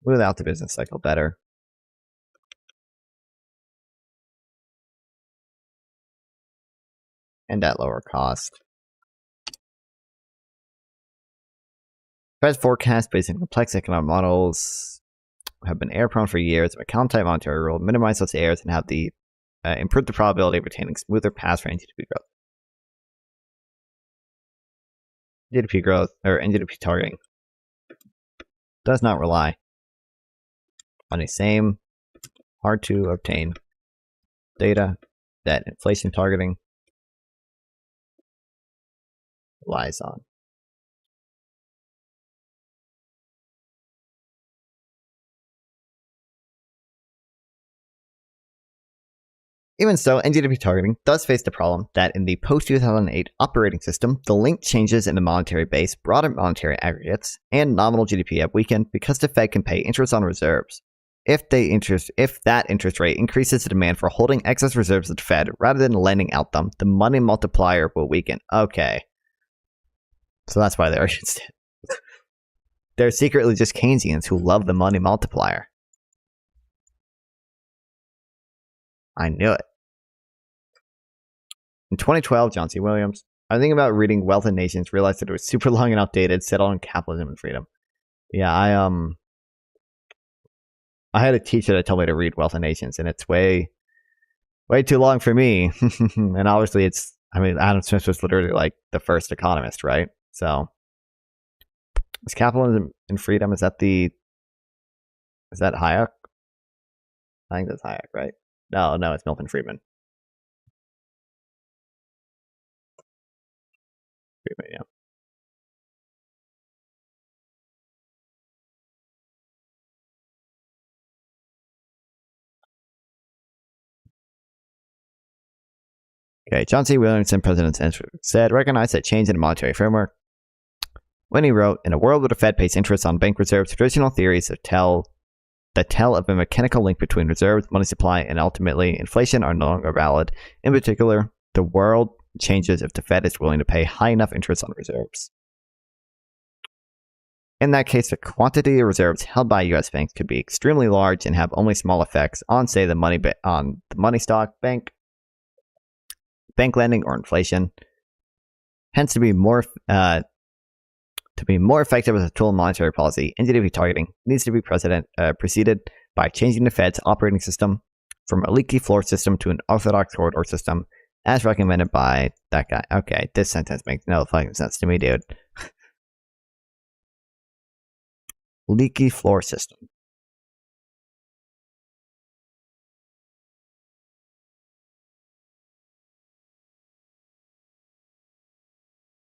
without the business cycle better. And at lower cost. Fed's forecasts based on complex economic models have been error-prone for years. A account-type monetary rule minimize those errors and have the improve the probability of retaining smoother paths for NGDP growth. GDP growth, or NGDP targeting, does not rely on the same hard-to-obtain data that inflation targeting relies on. Even so, NGDP targeting does face the problem that in the post-2008 operating system, the linked changes in the monetary base, broader monetary aggregates, and nominal GDP have weakened because the Fed can pay interest on reserves. If that interest rate increases the demand for holding excess reserves at the Fed rather than lending out them, the money multiplier will weaken. Okay. So that's why they're against it. They're secretly just Keynesians who love the money multiplier. I knew it. In 2012, John C. Williams, I was thinking about reading Wealth and Nations, realized that it was super long and outdated, settled on capitalism and freedom. Yeah, I had a teacher that told me to read Wealth and Nations, and it's way too long for me. And obviously Adam Smith was literally like the first economist, right? So Is capitalism and freedom? Is that Hayek? I think that's Hayek, right? No, it's Milton Friedman. Yeah. Okay, John C. Williamson, President, said, recognize that change in the monetary framework. When he wrote, in a world where the Fed pays interest on bank reserves, traditional theories that tell of a mechanical link between reserves, money supply, and ultimately inflation are no longer valid. In particular, the world changes if the Fed is willing to pay high enough interest on reserves. In that case, the quantity of reserves held by U.S. banks could be extremely large and have only small effects on, say, the money stock, bank lending, or inflation. Hence, to be more effective as a tool in monetary policy, NGDP targeting needs to be preceded by changing the Fed's operating system from a leaky floor system to an orthodox corridor system, as recommended by that guy. Okay, this sentence makes no fucking sense to me, dude. Leaky floor system.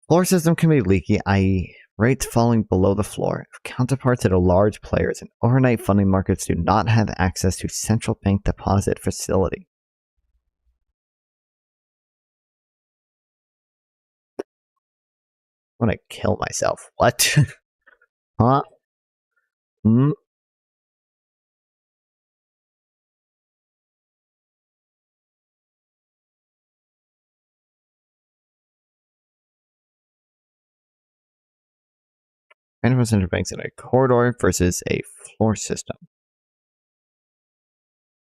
Floor system can be leaky, i.e., rates falling below the floor if counterparts that are large players in overnight funding markets do not have access to central bank deposit facility. I'm gonna kill myself. What? Huh? Hmm? Random central banks in a corridor versus a floor system.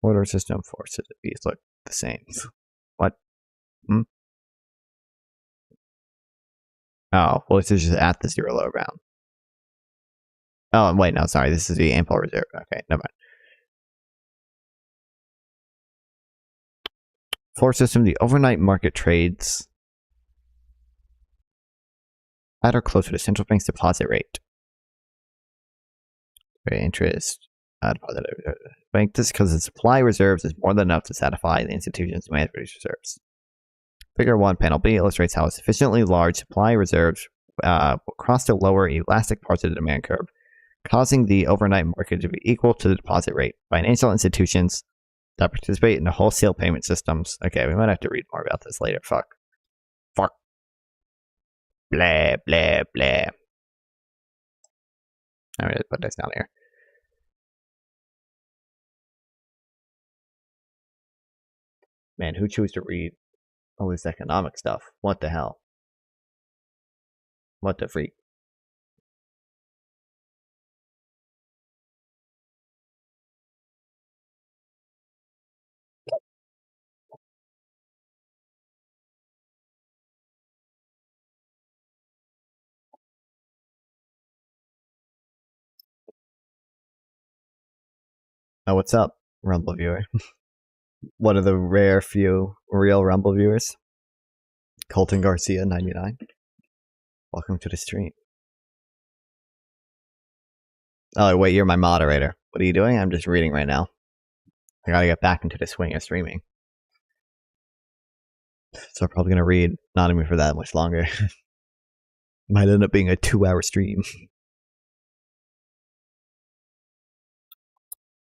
Corridor system, floor system. These look the same. What? Hmm? Oh, well, this is just at the zero low bound. Oh, wait, no, sorry. This is the ample reserve. Okay, never mind. Floor system, the overnight market trades at or closer to central bank's deposit rate. Interest deposit bank. This because the supply reserves is more than enough to satisfy the institution's demand for these reserves. Figure 1, panel B illustrates how a sufficiently large supply reserves will cross the lower elastic parts of the demand curve, causing the overnight market to be equal to the deposit rate. Financial institutions that participate in the wholesale payment systems. Okay, we might have to read more about this later. Fuck. Blah, blah, blah. I'm going to put this down here. Man, who chose to read all this economic stuff? What the hell? What the freak? Oh, what's up, Rumble viewer? One of the rare few real Rumble viewers. Colton Garcia 99. Welcome to the stream. Oh, wait, you're my moderator. What are you doing? I'm just reading right now. I gotta get back into the swing of streaming. So I'm probably gonna read not even for that much longer. Might end up being a 2-hour stream.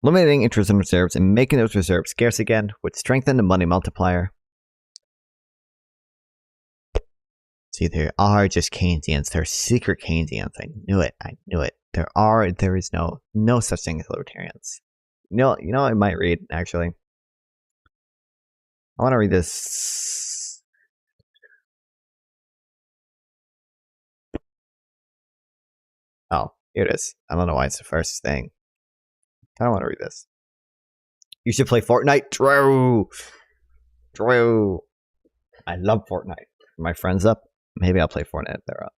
Eliminating interest in reserves and making those reserves scarce again would strengthen the money multiplier. See, there are just Keynesians. There are secret Keynesians. I knew it. There is no such thing as libertarians. You know I might read, actually. I want to read this. Oh, here it is. I don't know why it's the first thing. I don't want to read this. You should play Fortnite. Drew. I love Fortnite. Are my friends up? Maybe I'll play Fortnite if they're up.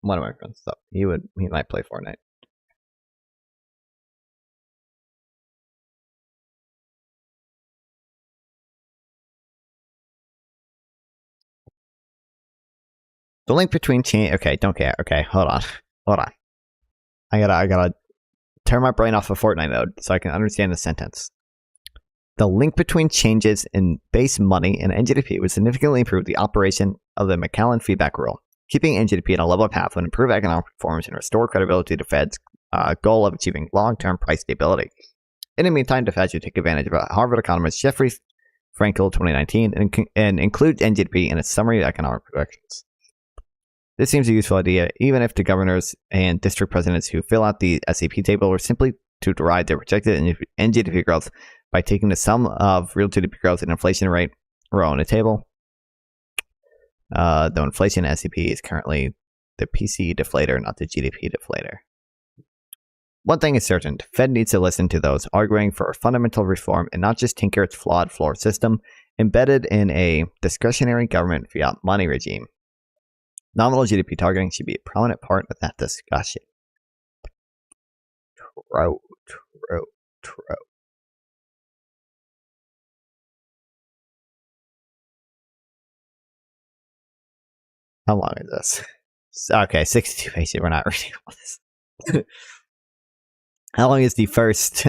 One of my friends is up. He might play Fortnite. The link between change. Okay, don't care. Okay, hold on. Hold on. I gotta turn my brain off of Fortnite mode so I can understand the sentence. The link between changes in base money and NGDP would significantly improve the operation of the McAllen feedback rule. Keeping NGDP on a level path would improve economic performance and restore credibility to Fed's goal of achieving long-term price stability. In the meantime, the Fed should take advantage of Harvard economist Jeffrey Frankel 2019 and include NGDP in its summary of economic projections. This seems a useful idea, even if the governors and district presidents who fill out the SAP table were simply to derive their projected NGDP growth by taking the sum of real GDP growth and inflation rate row in the table. Though inflation SAP is currently the PCE deflator, not the GDP deflator. One thing is certain, the Fed needs to listen to those arguing for a fundamental reform and not just tinker its flawed floor system embedded in a discretionary government fiat money regime. Nominal GDP targeting should be a prominent part of that discussion. True. How long is this? Okay, 62 pages. We're not reading all this. How long is the first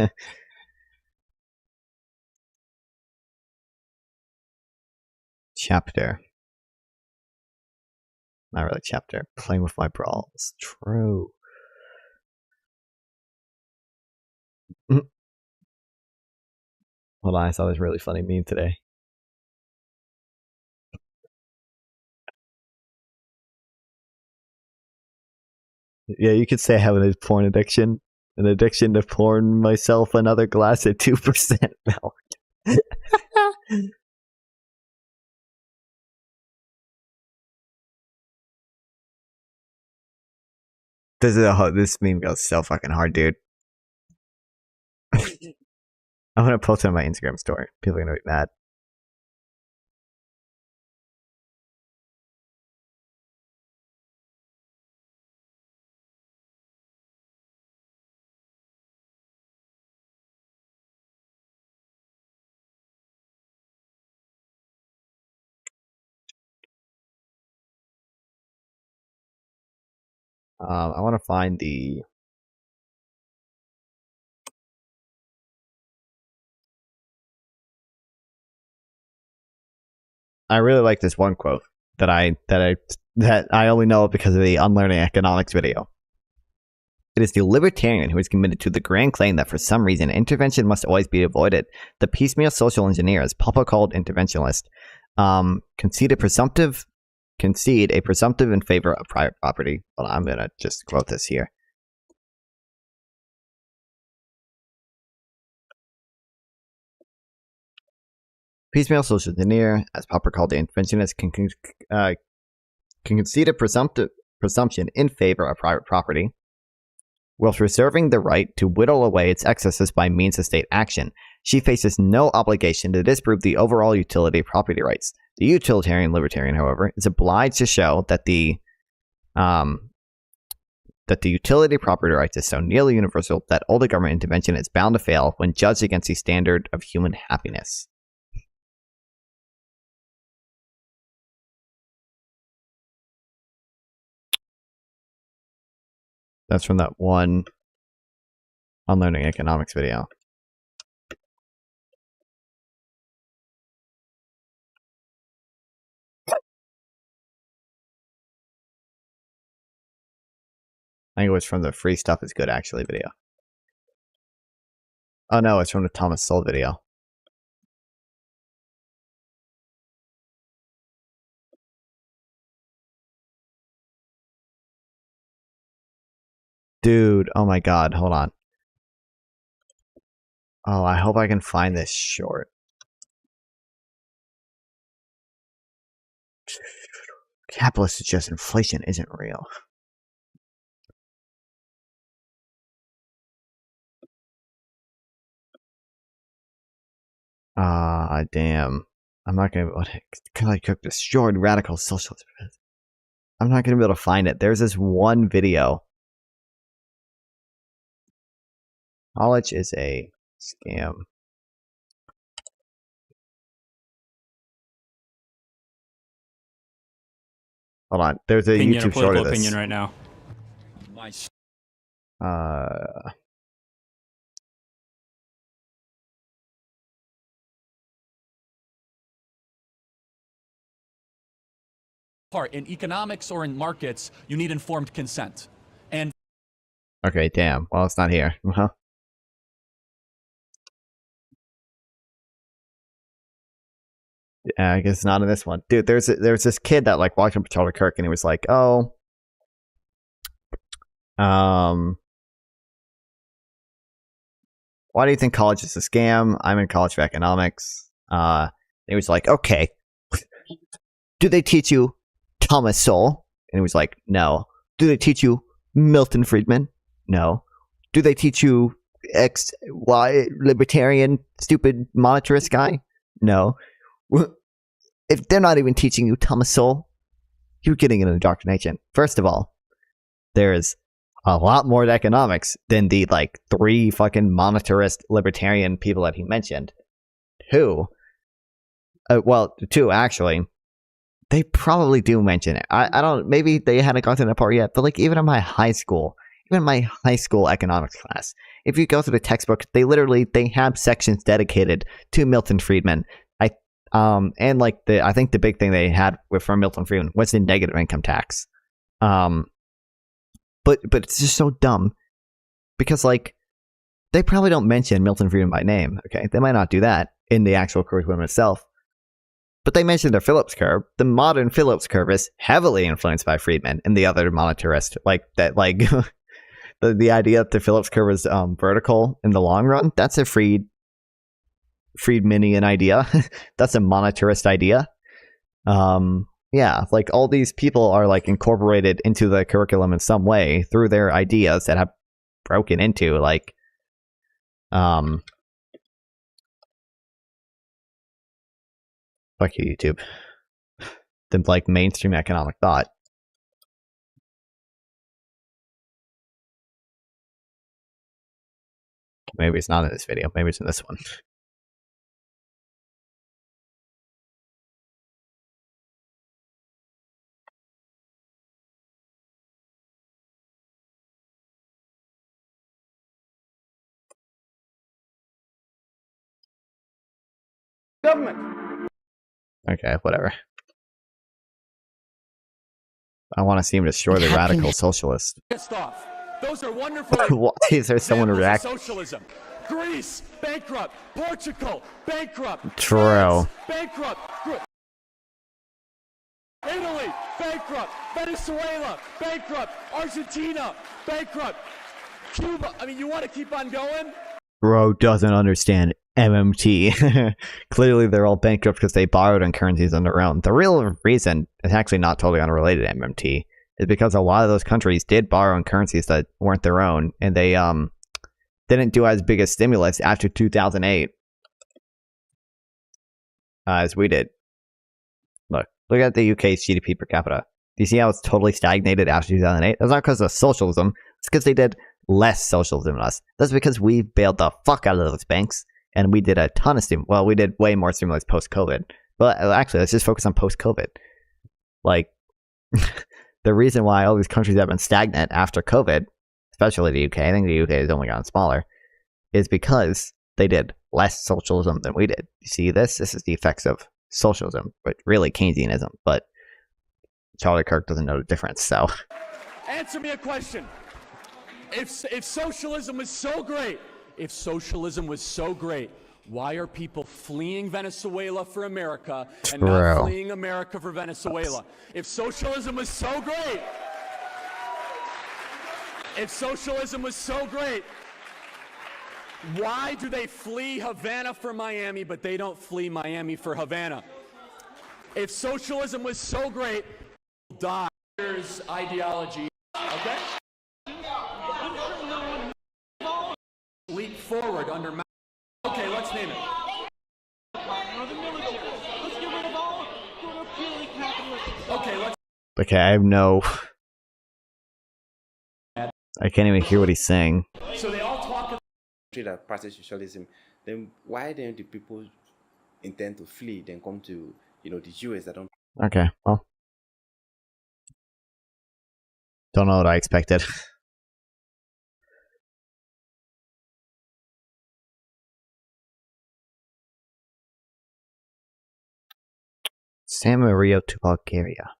chapter? Not really chapter. Playing with my brawls. True. Hold on, I saw this really funny meme today. Yeah, you could say I have a porn addiction. An addiction to porn myself, another glass at 2% milk. This meme goes so fucking hard, dude. I'm gonna post it on my Instagram story. People are gonna be mad. I want to find the. I really like this one quote that I only know because of the Unlearning Economics video. It is the libertarian who is committed to the grand claim that for some reason intervention must always be avoided. The piecemeal social engineer, as Papa called interventionist, concede a presumptive in favor of private property. Well, I'm gonna just quote this here. Piecemeal social engineer, as Popper called the interventionist, can concede a presumption in favor of private property, whilst reserving the right to whittle away its excesses by means of state action. She faces no obligation to disprove the overall utility of property rights. The utilitarian libertarian, however, is obliged to show that the utility of property rights is so nearly universal that all the government intervention is bound to fail when judged against the standard of human happiness. That's from that one Unlearning Economics video. I think it was from the Free Stuff is Good Actually video. Oh no, it's from the Thomas Sowell video. Dude, oh my god, hold on. Oh, I hope I can find this short. Capitalist suggests inflation isn't real. Damn. I'm not gonna be able to. Can I cook destroyed radical socialism? I'm not gonna be able to find it. There's this one video. College is a scam. Hold on. There's a YouTube short of this. Opinion right now. Part in economics or in markets, you need informed consent. And okay, damn. Well, it's not here. Huh? Yeah, I guess it's not in this one, dude. There's this kid that like walked up to Charlie Kirk and he was like, "Oh, why do you think college is a scam? I'm in college for economics." He was like, "Okay, do they teach you Thomas Sowell?" And he was like, "No." "Do they teach you Milton Friedman?" "No." "Do they teach you X, Y, libertarian, stupid monetarist guy?" "No." If they're not even teaching you Thomas Sowell, you're getting an indoctrination. First of all, there's a lot more to economics than the like 3 fucking monetarist libertarian people that he mentioned. 2 actually. They probably do mention it. I don't, maybe they hadn't gotten to that part yet, but like even in my high school economics class, if you go through the textbook, they have sections dedicated to Milton Friedman. And like I think the big thing they had from Milton Friedman was the negative income tax. But it's just so dumb because like they probably don't mention Milton Friedman by name. Okay, they might not do that in the actual curriculum itself, but they mentioned the Phillips curve. The modern Phillips curve is heavily influenced by Friedman and the other monetarist. Like that, like the idea that the Phillips curve is vertical in the long run. That's a Friedmanian idea. That's a monetarist idea. Yeah, like all these people are like incorporated into the curriculum in some way through their ideas that have broken into like fuck you, YouTube. The like mainstream economic thought. Maybe it's not in this video. Maybe it's in this one. Government. Okay, whatever. I want to see him destroy the radical socialist. pissed off. Those are wonderful. Why is there someone react? Socialism. Greece bankrupt. Portugal bankrupt. True. France, bankrupt. Italy bankrupt. Venezuela bankrupt. Argentina bankrupt. Cuba. I mean, you want to keep on going? Bro doesn't understand MMT. Clearly, they're all bankrupt because they borrowed on currencies on their own. The real reason is actually not totally unrelated to MMT. Is because a lot of those countries did borrow on currencies that weren't their own, and they didn't do as big a stimulus after 2008 as we did. Look at the UK's GDP per capita. Do you see how it's totally stagnated after 2008? That's not because of socialism. It's because they did less socialism than us. That's because we bailed the fuck out of those banks, and we did a ton of stimulus. Well, we did way more stimulus post-COVID. But actually, let's just focus on post-COVID. Like, the reason why all these countries have been stagnant after COVID, especially the UK, I think the UK has only gotten smaller, is because they did less socialism than we did. You see this? This is the effects of socialism, but really Keynesianism. But Charlie Kirk doesn't know the difference, so. Answer me a question. If socialism was so great, why are people fleeing Venezuela for America and not fleeing America for Venezuela? If socialism was so great, why do they flee Havana for Miami, but they don't flee Miami for Havana? If socialism was so great, die. Here's ideology, okay? Leap forward under. Okay, let's name it. Okay, let's. Okay, I have no. I can't even hear what he's saying. So they all talk. That practice socialism, then why don't the people intend to flee, then come to the US that don't? Okay, well, don't know what I expected. San Marino to Bulgaria.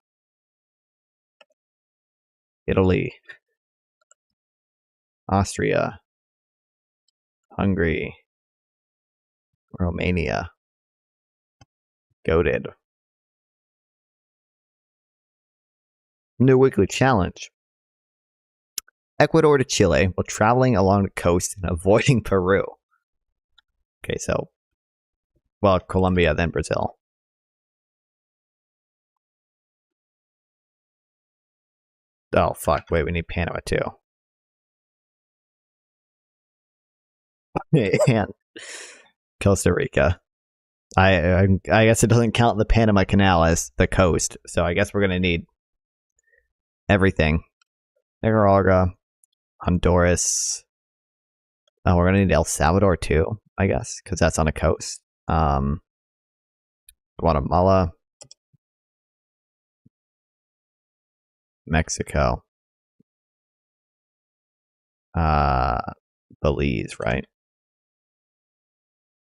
Italy. Austria. Hungary. Romania. Goated. New weekly challenge. Ecuador to Chile while traveling along the coast and avoiding Peru. Okay, so, well, Colombia, then Brazil. Oh, fuck. Wait, we need Panama, too. And Costa Rica. I guess it doesn't count the Panama Canal as the coast, so I guess we're going to need everything. Nicaragua, Honduras. Oh, we're going to need El Salvador, too, I guess, because that's on a coast. Guatemala. Mexico. Belize, right?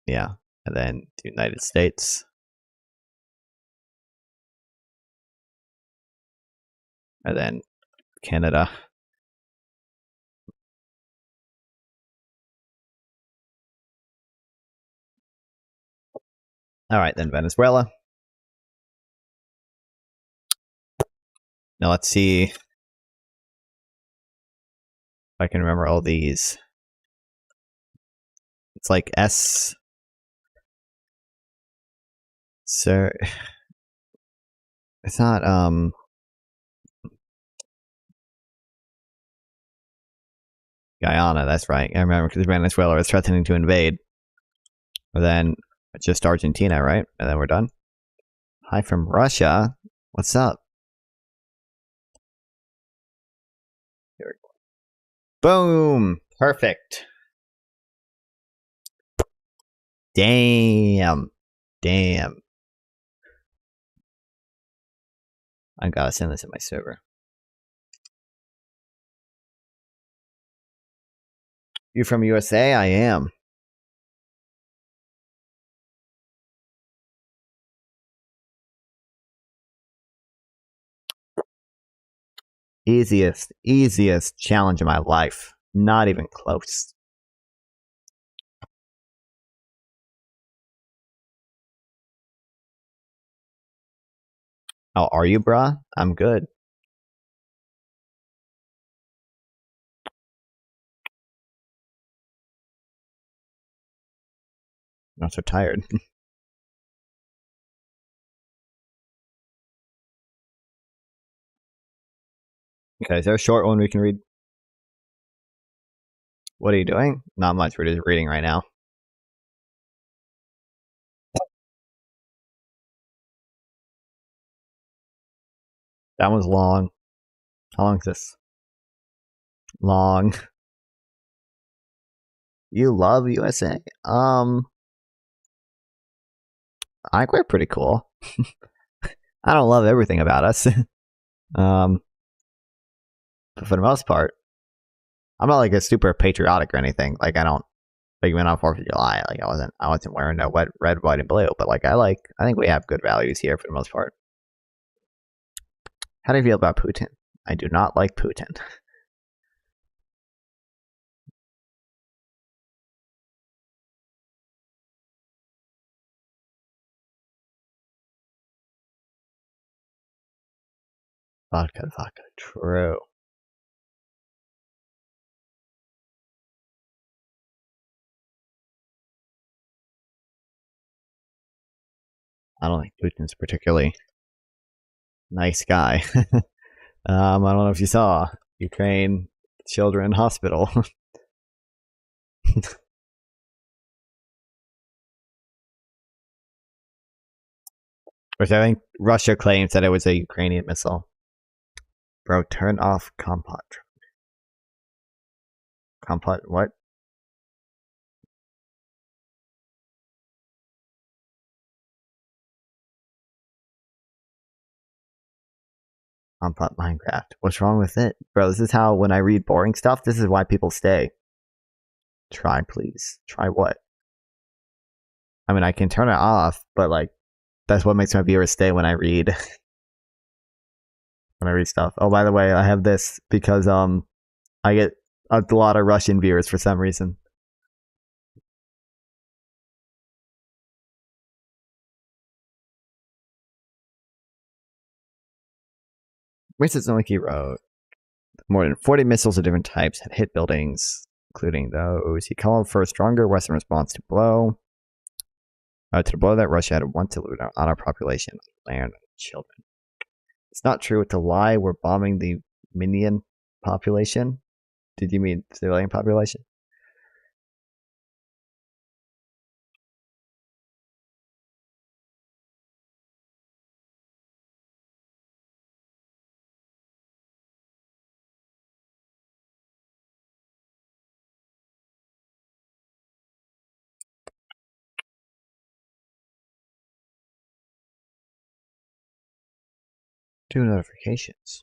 Yeah. And then the United States. And then Canada. All right, then Venezuela. Now let's see if I can remember all these. It's like S. Sir. It's not, Guyana, that's right. I remember because Venezuela was threatening to invade. And then just Argentina, right? And then we're done. Hi from Russia. What's up? Here we go. Boom! Perfect. Damn. I gotta send this in my server. You from USA? I am. Easiest challenge of my life. Not even close. Oh, are you, brah? I'm good. Not so tired. Okay, is there a short one we can read? What are you doing? Not much. We're just reading right now. That one's long. How long is this? Long. You love USA? I think we're pretty cool. I don't love everything about us. But for the most part, I'm not like a super patriotic or anything. Like I don't like when on 4th of July. Like I wasn't wearing no red, white, and blue. But like I think we have good values here for the most part. How do you feel about Putin? I do not like Putin. Vodka. True. I don't think Putin's a particularly nice guy. I don't know if you saw Ukraine children hospital. Which I think Russia claims that it was a Ukrainian missile. Bro, turn off Compot. Compot what? Compot Minecraft. What's wrong with it? Bro, this is how, when I read boring stuff, this is why people stay. Try, please. Try what? I mean, I can turn it off, but like, That's what makes my viewers stay when I read stuff. Oh, by the way, I have this because I get a lot of Russian viewers for some reason. Mrs. Noiki wrote, more than 40 missiles of different types had hit buildings, including those. He called for a stronger Western response to the blow that Russia had once to loot on our population, land, and children. It's not true to lie we're bombing the minion population. Did you mean civilian population? Two notifications.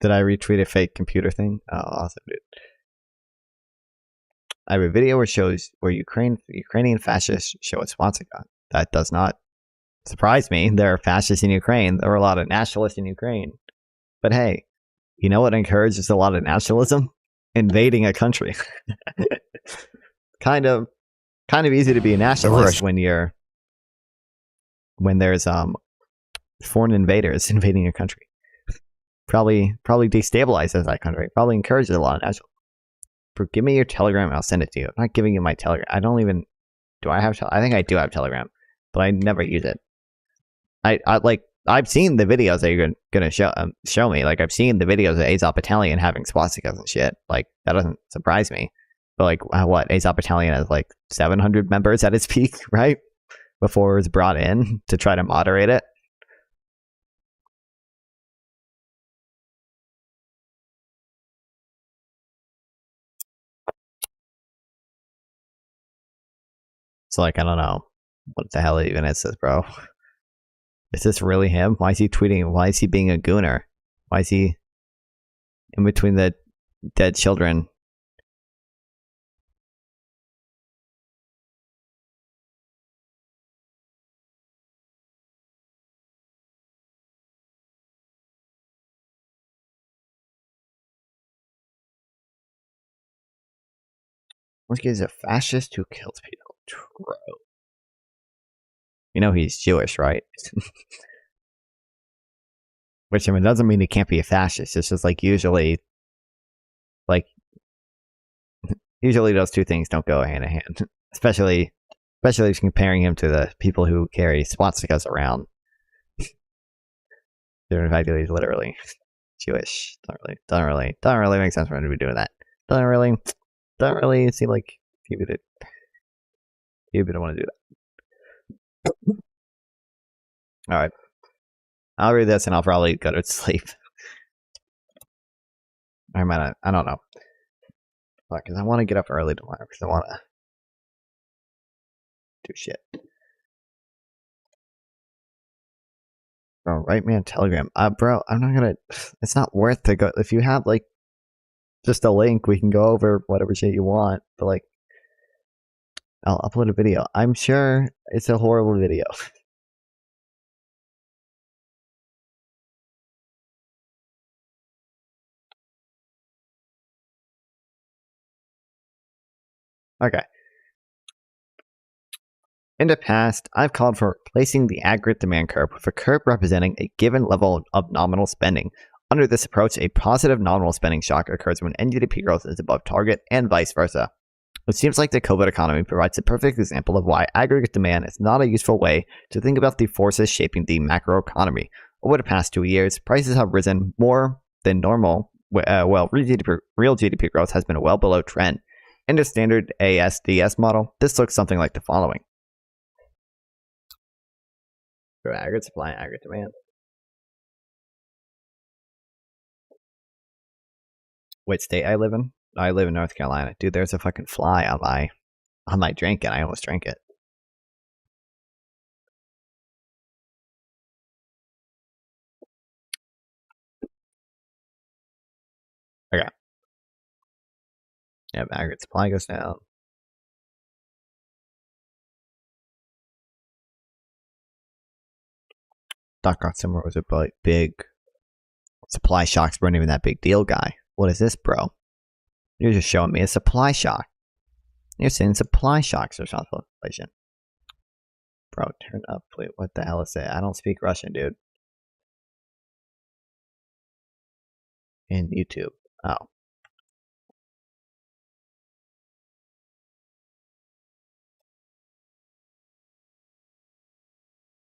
Did I retweet a fake computer thing? Oh, awesome, dude. I have a video where Ukrainian fascists show a swastika. That does not surprise me. There are fascists in Ukraine. There are a lot of nationalists in Ukraine. But hey, you know what encourages a lot of nationalism? Invading a country. kind of easy to be a nationalist when there's foreign invaders invading your country. Probably destabilizes that country. Probably encourages a lot of nationalism. Give me your Telegram and I'll send it to you. I'm not giving you my Telegram. I don't even. Do I have? I think I do have Telegram, but I never use it. I've seen the videos that you're gonna show me. Like I've seen the videos of Azov Battalion having swastikas and shit. Like that doesn't surprise me. But like what Azov Battalion has like 700 members at its peak, right? Before it was brought in to try to moderate it. So like I don't know what the hell even is this, bro. Is this really him? Why is he tweeting? Why is he being a gooner? Why is he in between the dead children? This guy's a fascist who kills people. True. You know he's Jewish, right? Which I mean doesn't mean he can't be a fascist. It's just like usually those two things don't go hand in hand. Especially comparing him to the people who carry swastikas around. In fact, he's literally Jewish. Doesn't really make sense for him to be doing that. Doesn't really seem like he would want to do that. All right, I'll read this and I'll probably go to sleep. I don't know. Because I want to get up early tomorrow because I want to do shit. Bro, write me on Telegram. Bro, I'm not gonna. It's not worth to go. If you have like just a link, we can go over whatever shit you want. But like, I'll upload a video. I'm sure it's a horrible video. Okay. In the past, I've called for replacing the aggregate demand curve with a curve representing a given level of nominal spending. Under this approach, a positive nominal spending shock occurs when NGDP growth is above target and vice versa. It seems like the COVID economy provides a perfect example of why aggregate demand is not a useful way to think about the forces shaping the macroeconomy. Over the past 2 years, prices have risen more than normal, while real GDP growth has been well below trend. In the standard ASDS model, this looks something like the following. Aggregate supply and aggregate demand. What state I live in? I live in North Carolina. Dude, there's a fucking fly on my drink and I almost drank it. Okay. Yeah, aggregate supply goes down. .com summer was a big supply shocks weren't even that big deal, guy. What is this, bro? You're just showing me a supply shock. You're saying supply shocks are responsible for inflation. Bro, turn up, please. What the hell is it? I don't speak Russian, dude. In YouTube. Oh.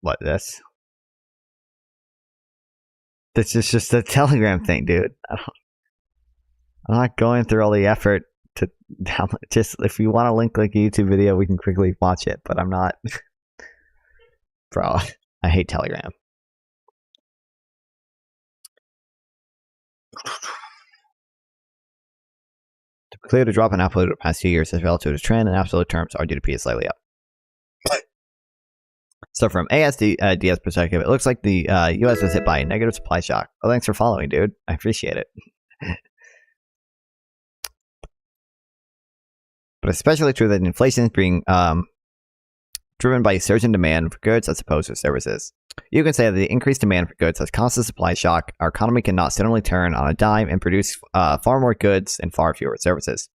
What, this? This is just a Telegram thing, dude. I'm not going through all the effort to download. Just if you want to link like a YouTube video, we can quickly watch it, but I'm not. Bro, I hate Telegram. To be clear, the drop in output over the past 2 years is relative to trend. In absolute terms, our GDP is slightly up. So from ASDS perspective, it looks like the U.S. was hit by a negative supply shock. Oh, thanks for following, dude. I appreciate it. But especially true that inflation is being driven by a surge in demand for goods as opposed to services. You can say that the increased demand for goods has caused a supply shock. Our economy cannot suddenly turn on a dime and produce far more goods and far fewer services.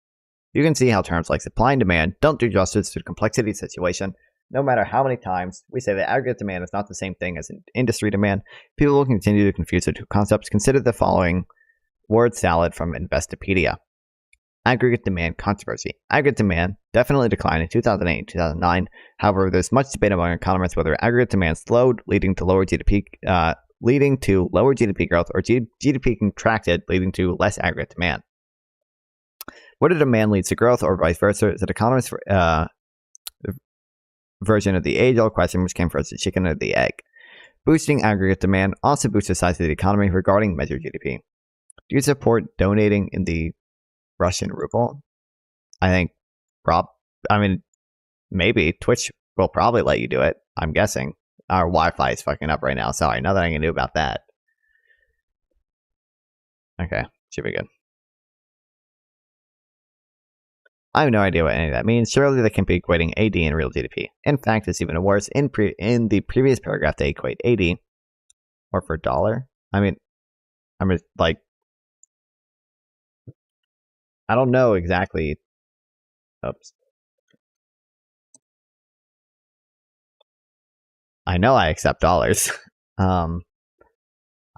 You can see how terms like supply and demand don't do justice to the complexity of the situation. No matter how many times we say that aggregate demand is not the same thing as industry demand, people will continue to confuse the two concepts. Consider the following word salad from Investopedia. Aggregate demand controversy. Aggregate demand definitely declined in 2008 and 2009. However, there's much debate among economists whether aggregate demand slowed, leading to lower GDP growth, or GDP contracted, leading to less aggregate demand. Whether demand leads to growth or vice versa is an economist's version of the age-old question, which came first, the chicken or the egg. Boosting aggregate demand also boosts the size of the economy regarding measured GDP. Do you support donating in the Russian ruble? I think, maybe Twitch will probably let you do it. I'm guessing. Our Wi-Fi is fucking up right now. Sorry, nothing I can do about that. Okay, should be good. I have no idea what any of that means. Surely they can be equating AD and real GDP. In fact, it's even worse. In the previous paragraph, they equate AD, or for dollar. I don't know exactly. Oops. I know I accept dollars. I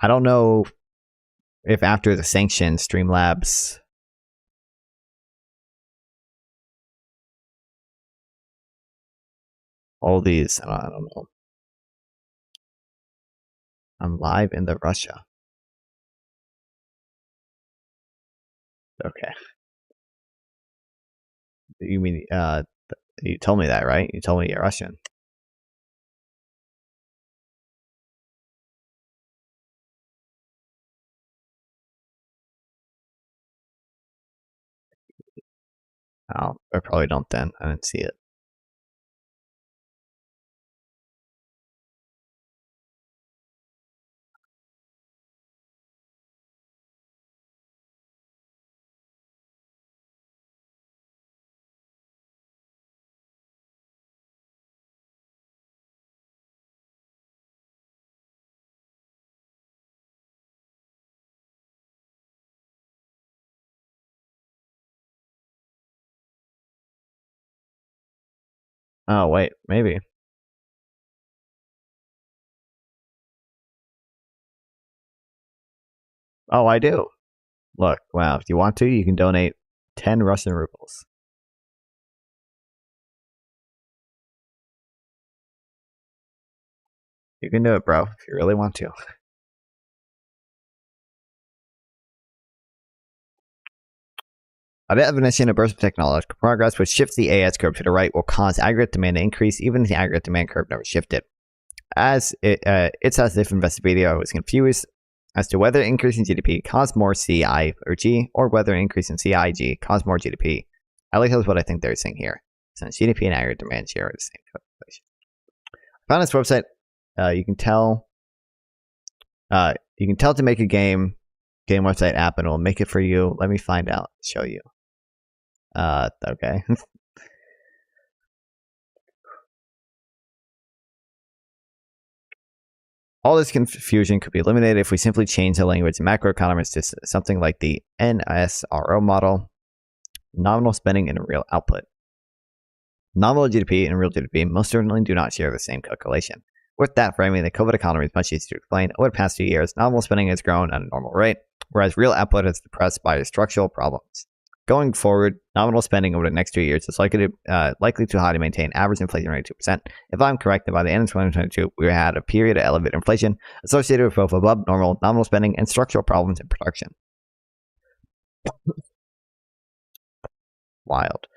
don't know if after the sanctions, Streamlabs. All these, I don't know. I'm live in the Russia. Okay. You mean, you told me that, right? You told me you're Russian. Oh, I probably don't then. I didn't see it. Oh, wait, maybe. Oh, I do. Look, wow, if you want to, you can donate 10 Russian rubles. You can do it, bro, if you really want to. A definition of burst of technological progress which shifts the AS curve to the right will cause aggregate demand to increase even if the aggregate demand curve never shifted. It's as if Investopedia was confused as to whether increasing GDP caused more CI or G, or whether an increase in CIG caused more GDP. At least that's what I think they're saying here. Since GDP and aggregate demand share are the same calculation. I found this website. You can tell to make a game website app, and it'll make it for you. Let me find out. Show you. Okay. All this confusion could be eliminated if we simply change the language in macroeconomics to something like the NSRO model, nominal spending and real output. Nominal GDP and real GDP most certainly do not share the same calculation. With that framing, the COVID economy is much easier to explain. Over the past 2 years, nominal spending has grown at a normal rate, whereas real output is depressed by structural problems. Going forward, nominal spending over the next 2 years is likely too high to maintain average inflation rate of 2%. If I'm correct, then by the end of 2022, we had a period of elevated inflation associated with both above normal nominal spending and structural problems in production. Wild.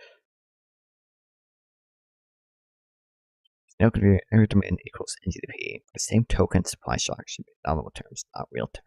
No confusion, every demand equals NGDP. The same token supply shock should be nominal terms, not real terms.